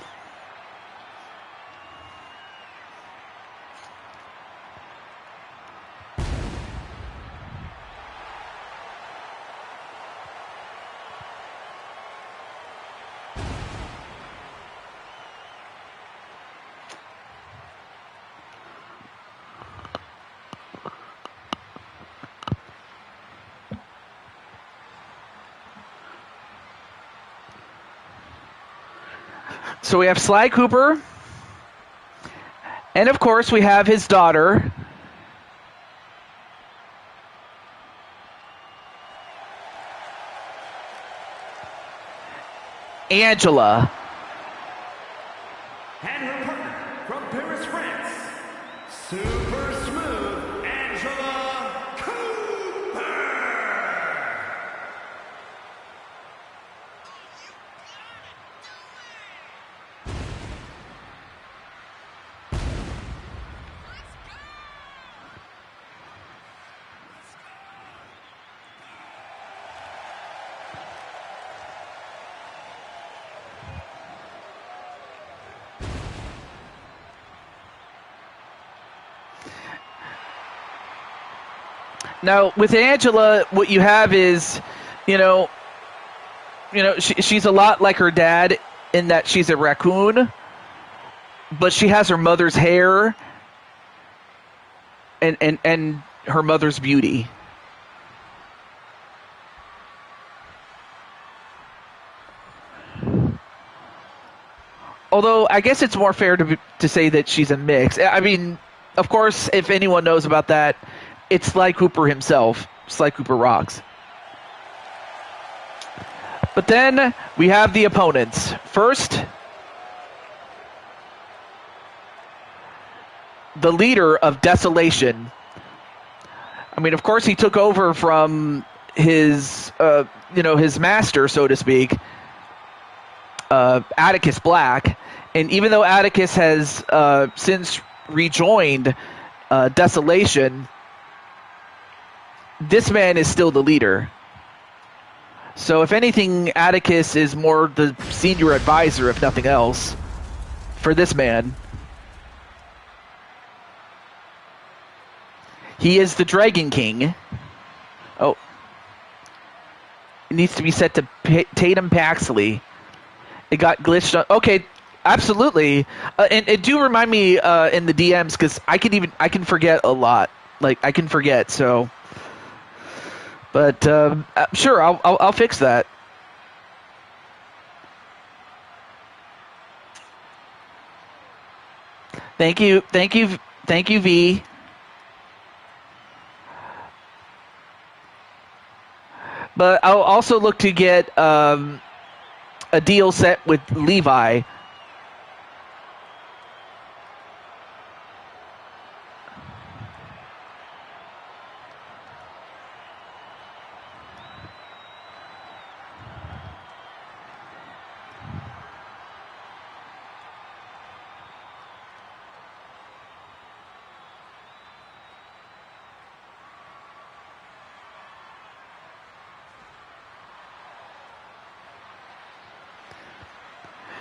S1: So we have Sly Cooper. And of course, we have his daughter. Angela.
S2: And her partner from Paris, France, Super Smooth Angela Cooper.
S1: Now, with Angela, what you have is, she's a lot like her dad in that she's a raccoon, but she has her mother's hair and her mother's beauty. Although I guess it's more fair to say that she's a mix. I mean, of course, if anyone knows about that, it's Sly Cooper himself. Sly Cooper rocks. But then we have the opponents. First, the leader of Desolation. I mean, of course, he took over from his master, so to speak, Atticus Black. And even though Atticus has since rejoined Desolation, this man is still the leader. So if anything, Atticus is more the senior advisor, if nothing else, for this man. He is the Dragon King. Oh. It needs to be set to Tatum Paxley. It got glitched on. Okay, absolutely. And it do remind me in the DMs, because I can forget a lot. Like, I can forget, so... But sure, I'll fix that. Thank you, V. But I'll also look to get a deal set with Levi.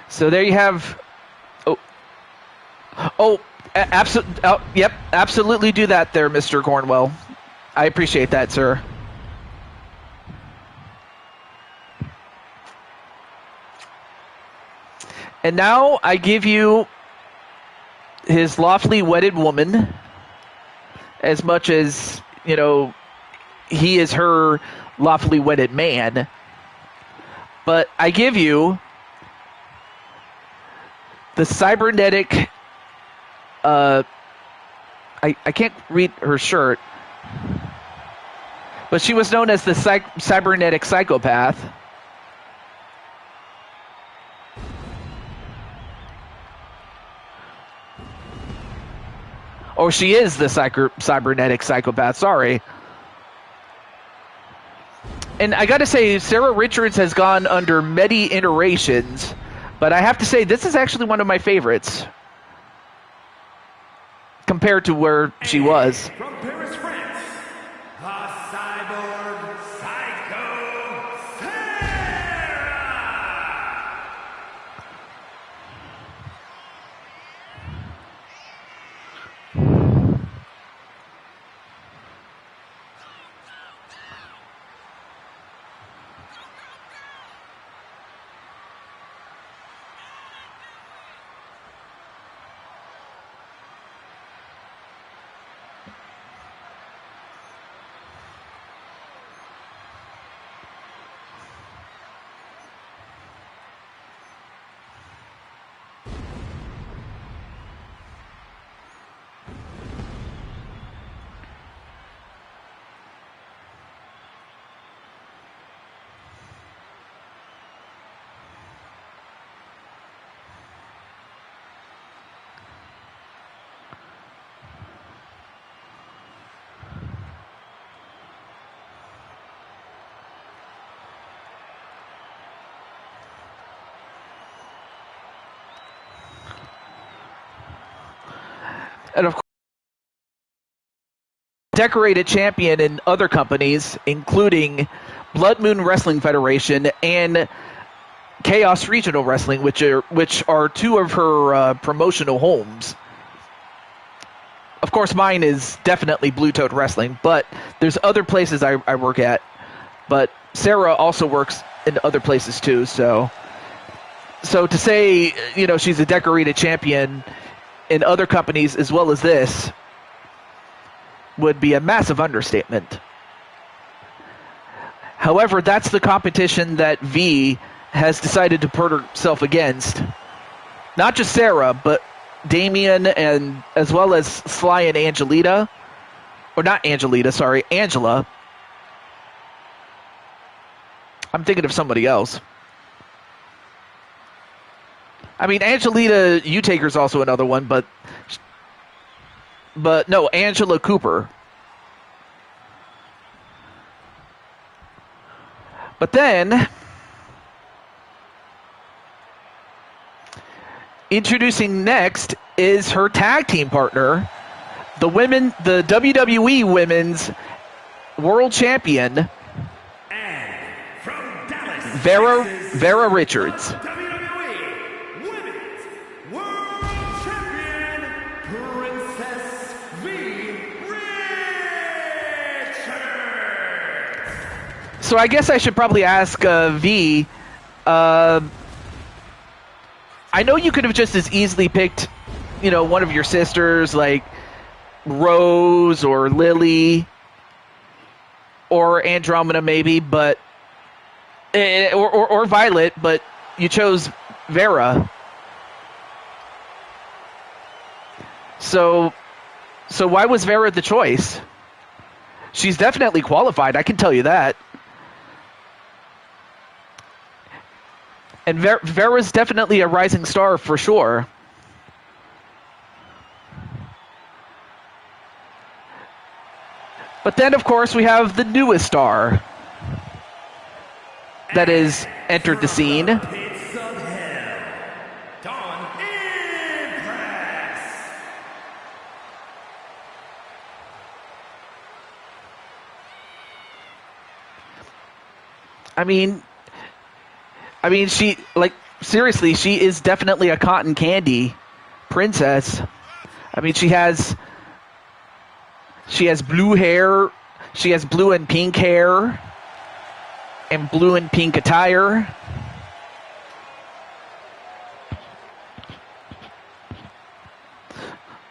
S1: So there you have. Yep, absolutely do that there, Mr. Cornwell. I appreciate that, sir. And now I give you his lawfully wedded woman, as much as, he is her lawfully wedded man. But I give you the cybernetic, I can't read her shirt, but she was known as the cybernetic psychopath. Or she is the cybernetic psychopath, sorry. And I gotta say, Sarah Richards has gone under many iterations, but I have to say, this is actually one of my favorites compared to where she was.
S2: From Paris, France, the Cyborg Psycho Sarah.
S1: decorated champion in other companies, including Blood Moon Wrestling Federation and Chaos Regional Wrestling, which are two of her promotional homes. Of course, mine is definitely Blue Toad Wrestling, but there's other places I work at. But Sarah also works in other places too. So to say, she's a decorated champion in other companies as well as this would be a massive understatement. However, that's the competition that V has decided to put herself against. Not just Sarah, but Damian and as well as Sly and Angelita. Or not Angelita, sorry, Angela. I'm thinking of somebody else. I mean, Angelita Utaker's also another one, but no, Angela Cooper. But then, introducing next is her tag team partner, the WWE Women's World Champion,
S2: And from Dallas,
S1: Vera Richards.
S2: WWE Women's World Champion, Princess V. Richards.
S1: So I guess I should probably ask V. I know you could have just as easily picked, one of your sisters, like Rose or Lily or Andromeda maybe, but or Violet, but you chose Vera. So why was Vera the choice? She's definitely qualified, I can tell you that. And Vera's definitely a rising star for sure. But then, of course, we have the newest star that has entered the scene.
S2: Pits of Hell, Dawn Impress.
S1: I mean, she, seriously, she is definitely a cotton candy princess. I mean, she has blue hair, she has blue and pink hair, and blue and pink attire.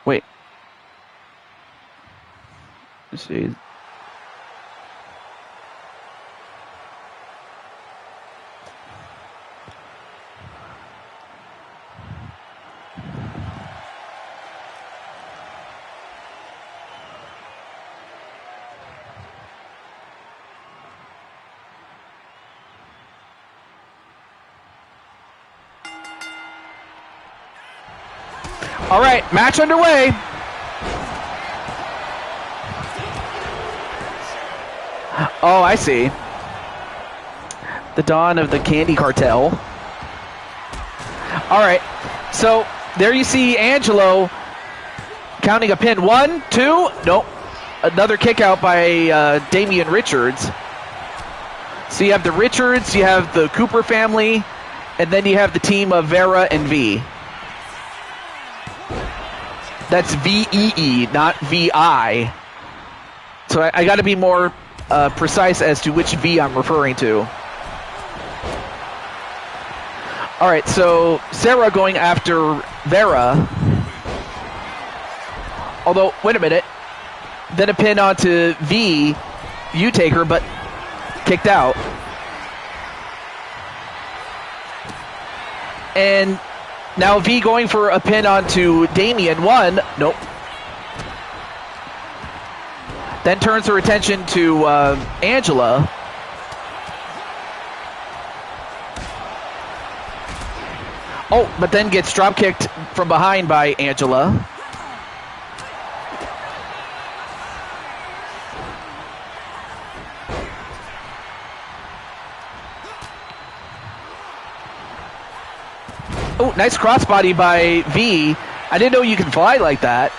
S1: Wait. Let's see. All right, match underway. Oh, I see. The dawn of the Candy Cartel. All right, so there you see Angelo counting a pin. 1, 2, nope. Another kick out by Damian Richards. So you have the Richards, you have the Cooper family, and then you have the team of Vera and V. That's V-E-E, not V-I. So I got to be more precise as to which V I'm referring to. All right, so Sarah going after Vera. Although, wait a minute. Then a pin onto V. Utaker, but kicked out. And now V going for a pin onto Damian. 1, nope. Then turns her attention to Angela. Oh, but then gets drop kicked from behind by Angela. Oh, nice crossbody by V. I didn't know you can fly like that.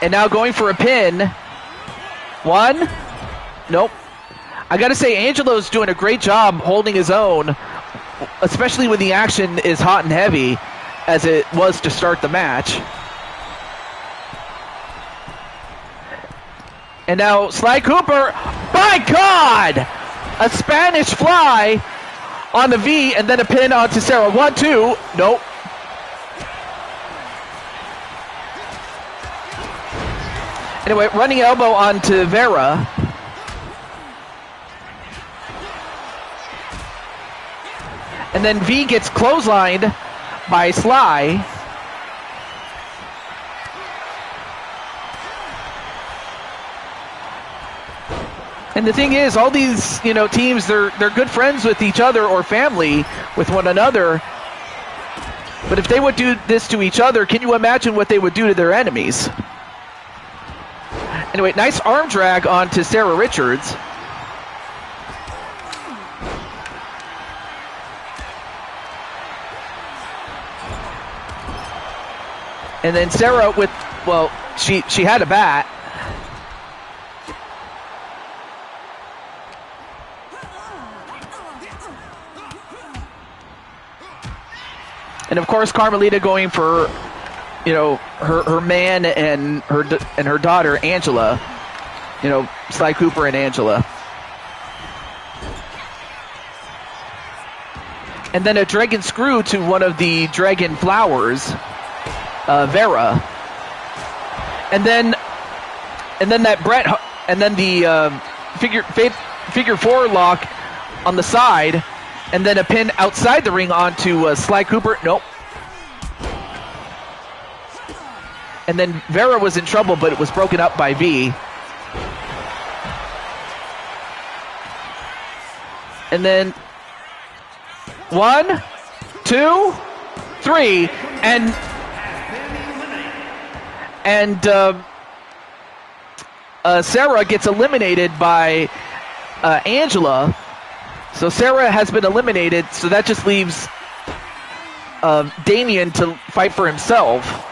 S1: And now going for a pin. One. Nope. I gotta say, Angelo's doing a great job holding his own, especially when the action is hot and heavy, as it was to start the match. And now Sly Cooper, by God! A Spanish fly on the V, and then a pin onto Sarah. 1, 2, nope. Anyway, running elbow onto Vera. And then V gets clotheslined by Sly. And the thing is, all these, teams, they're good friends with each other or family with one another. But if they would do this to each other, can you imagine what they would do to their enemies? Anyway, nice arm drag onto Sarah Richards. And then Sarah with, well, she had a bat. And of course, Carmelita going for, her man and her daughter Angela. Sly Cooper and Angela. And then a dragon screw to one of the dragon flowers, Vera. And then that Bret, and then the figure four lock on the side. And then a pin outside the ring onto Sly Cooper. Nope. And then Vera was in trouble, but it was broken up by V. And then 1, 2, 3, and Sarah gets eliminated by Angela. So Sarah has been eliminated, so that just leaves Damien to fight for himself.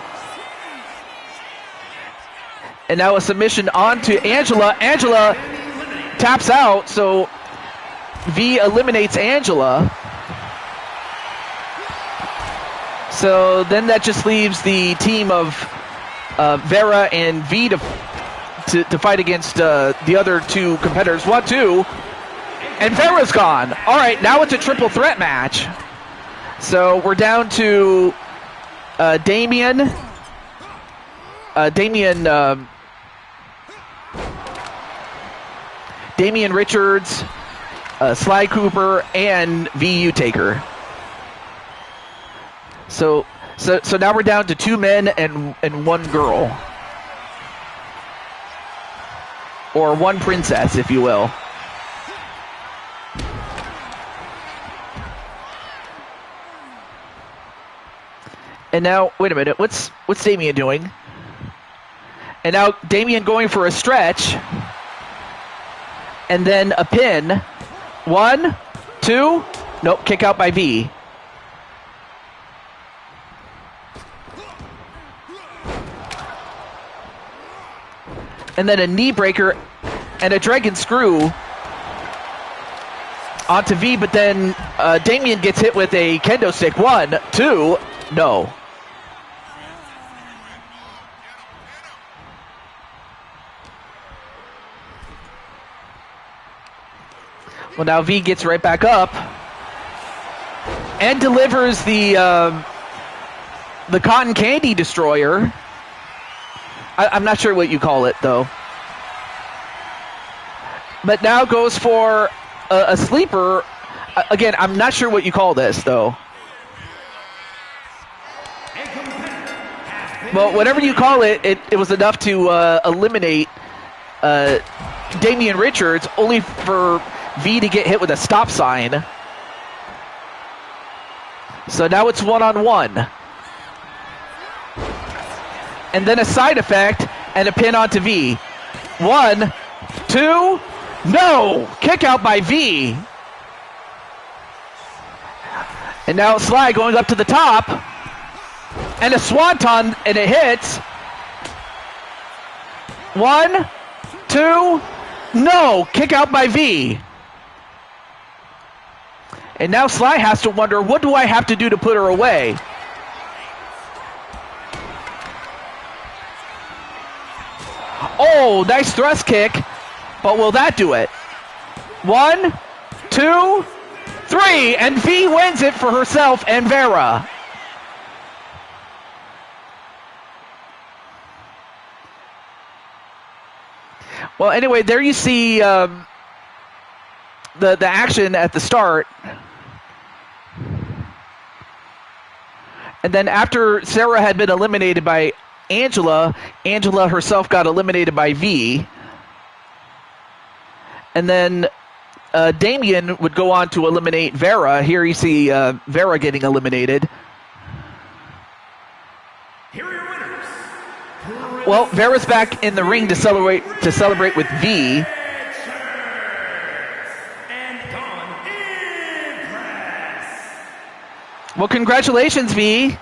S1: And now a submission onto Angela. Angela taps out, so V eliminates Angela. So then that just leaves the team of Vera and V to fight against the other two competitors. 1, 2. And Vera's gone. All right, now it's a triple threat match. So we're down to Damien Richards, Sly Cooper, and VU Taker. So now we're down to 2 men and 1 girl, or 1 princess, if you will. And now, wait a minute, what's Damien doing? And now Damien going for a stretch. And then a pin. 1, 2, nope, kick out by V. And then a knee breaker and a dragon screw onto V, but then Damien gets hit with a kendo stick. 1, 2, no. Well, now V gets right back up and delivers the cotton candy destroyer. I'm not sure what you call it, though. But now goes for a sleeper. Again, I'm not sure what you call this, though. Well, whatever you call it, it was enough to eliminate Damien Richards, only for V to get hit with a stop sign. So now it's 1-on-1. And then a side effect and a pin onto V. 1, 2, no! Kick out by V. And now Sly going up to the top. And a swanton, and it hits. 1, 2, no! Kick out by V. And now Sly has to wonder, what do I have to do to put her away? Oh, nice thrust kick. But will that do it? 1, 2, 3. And V wins it for herself and Vera. Well, anyway, there you see the action at the start. And then after Sarah had been eliminated by Angela, Angela herself got eliminated by V. And then Damien would go on to eliminate Vera. Here you see Vera getting eliminated.
S2: Here are your winners.
S1: Well, Vera's back in the ring to celebrate with V.
S2: And Dawn Impress.
S1: Well, congratulations, V.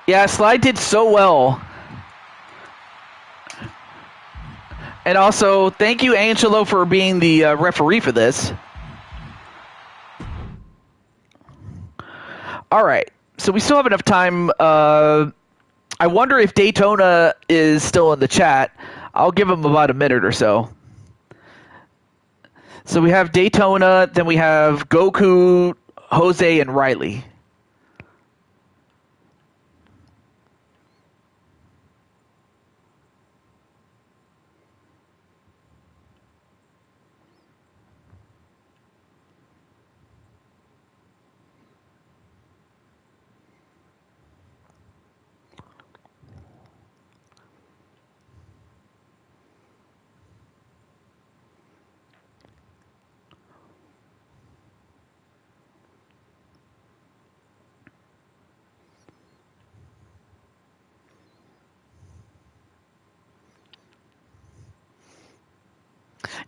S1: Yeah, Sly did so well. And also, thank you, Angelo, for being the referee for this. All right, so we still have enough time. I wonder if Daytona is still in the chat. I'll give him about a minute or so. So we have Daytona, then we have Goku, Jose, and Riley.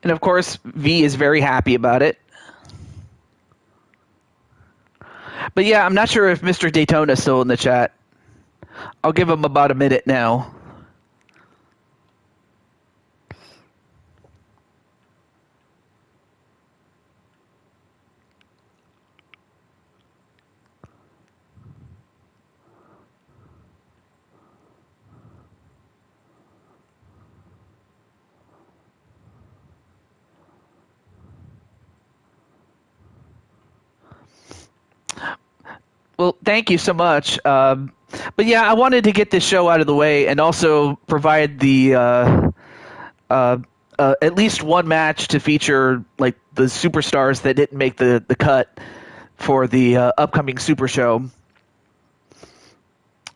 S1: And of course, V is very happy about it. But yeah, I'm not sure if Mr. Daytona is still in the chat. I'll give him about a minute now. Well, thank you so much. But yeah, I wanted to get this show out of the way and also provide the at least one match to feature like the superstars that didn't make the cut for the upcoming Super Show,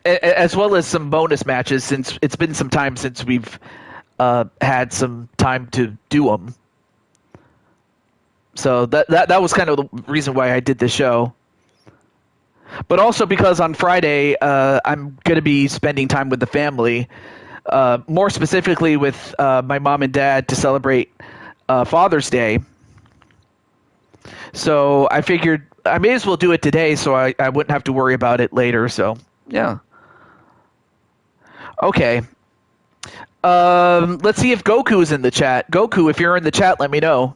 S1: as well as some bonus matches since it's been some time since we've had some time to do them. So that was kind of the reason why I did this show. But also because on Friday, I'm going to be spending time with the family, more specifically with my mom and dad to celebrate Father's Day. So I figured I may as well do it today so I wouldn't have to worry about it later. So, yeah. Okay. Let's see if Goku is in the chat. Goku, if you're in the chat, let me know.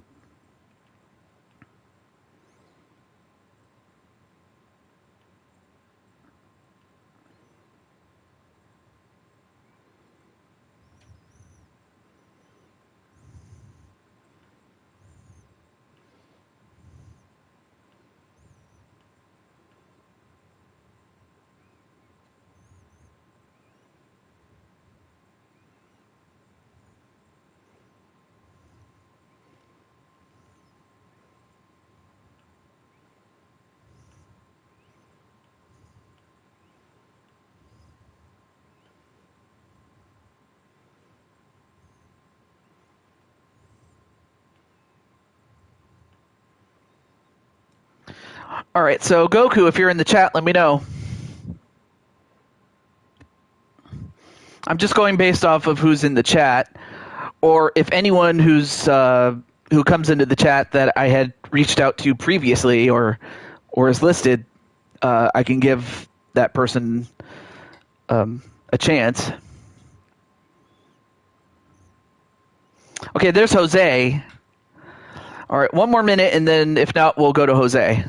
S1: All right, so Goku, if you're in the chat, let me know. I'm just going based off of who's in the chat, or if anyone who comes into the chat that I had reached out to previously or is listed, I can give that person a chance. Okay, there's Jose. All right, one more minute, and then if not, we'll go to Jose.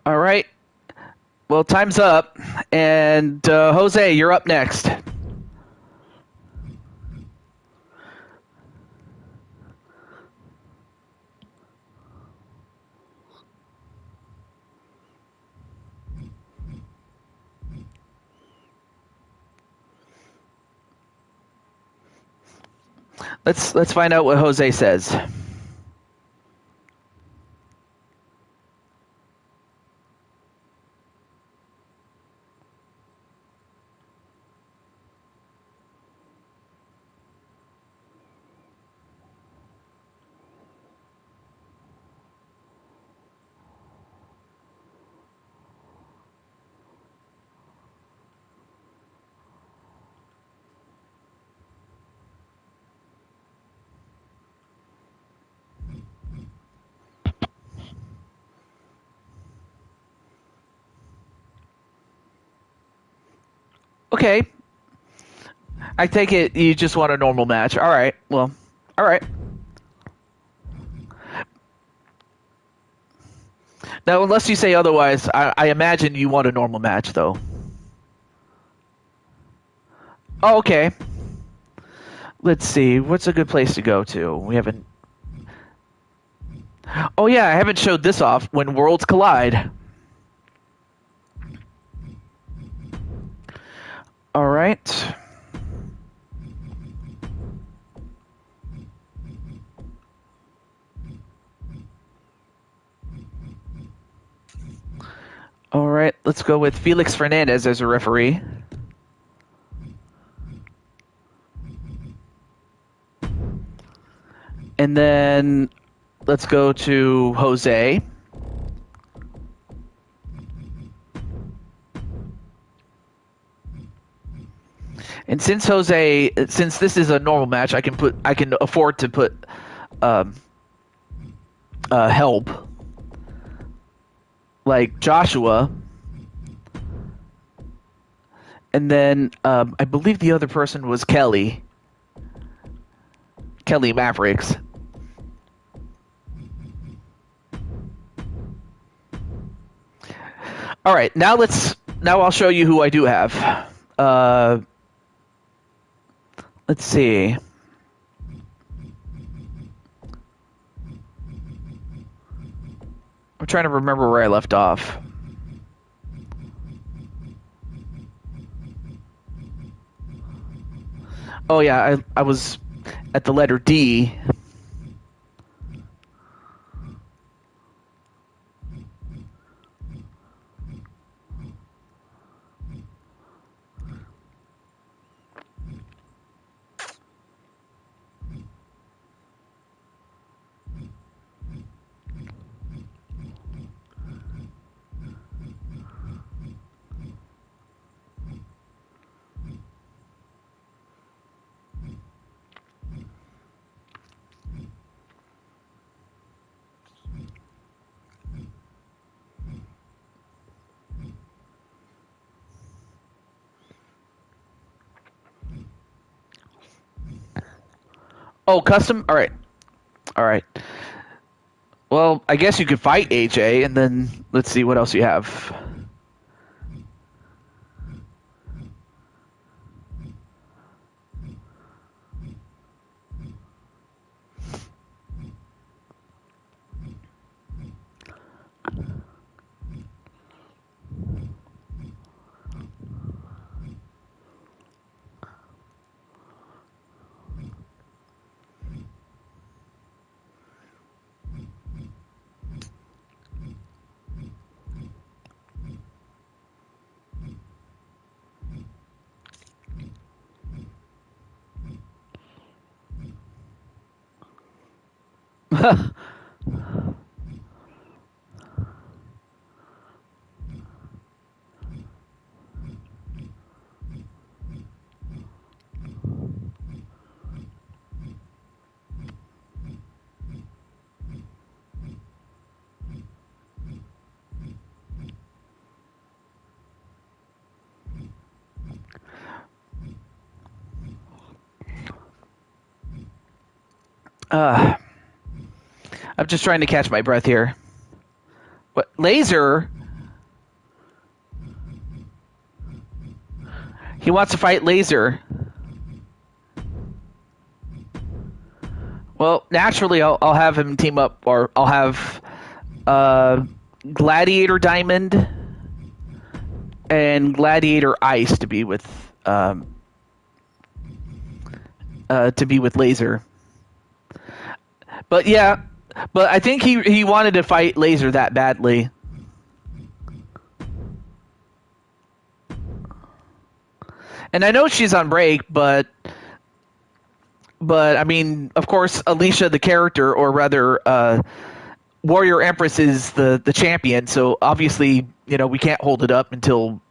S1: All right. Well, time's up, and Jose, you're up next. Let's find out what Jose says. Okay. I take it you just want a normal match. All right. Well, all right. Now, unless you say otherwise, I imagine you want a normal match, though. Oh, okay. Let's see. What's a good place to go to? We haven't... Oh, yeah, I haven't showed this off. When Worlds Collide. All right. All right, let's go with Felix Fernandez as a referee. And then let's go to Jose. And since this is a normal match, I can afford to put help like Joshua, and then I believe the other person was Kelly Mavericks. All right, now I'll show you who I do have. Let's see. I'm trying to remember where I left off. Oh yeah, I was at the letter D. Oh, custom? All right. All right. Well, I guess you could fight AJ, and then let's see what else you have. I'm just trying to catch my breath here. What Laser? He wants to fight Laser. Well, naturally, I'll have him team up, or I'll have Gladiator Diamond and Gladiator Ice to be with Laser. But yeah, but I think he wanted to fight Laser that badly. And I know she's on break, but I mean, of course, Alicia, the character, or rather, Warrior Empress is the champion. So obviously, we can't hold it up until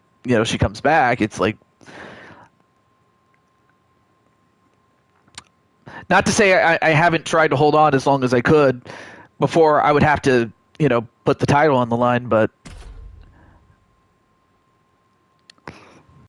S1: she comes back. It's like, not to say I haven't tried to hold on as long as I could before I would have to put the title on the line, but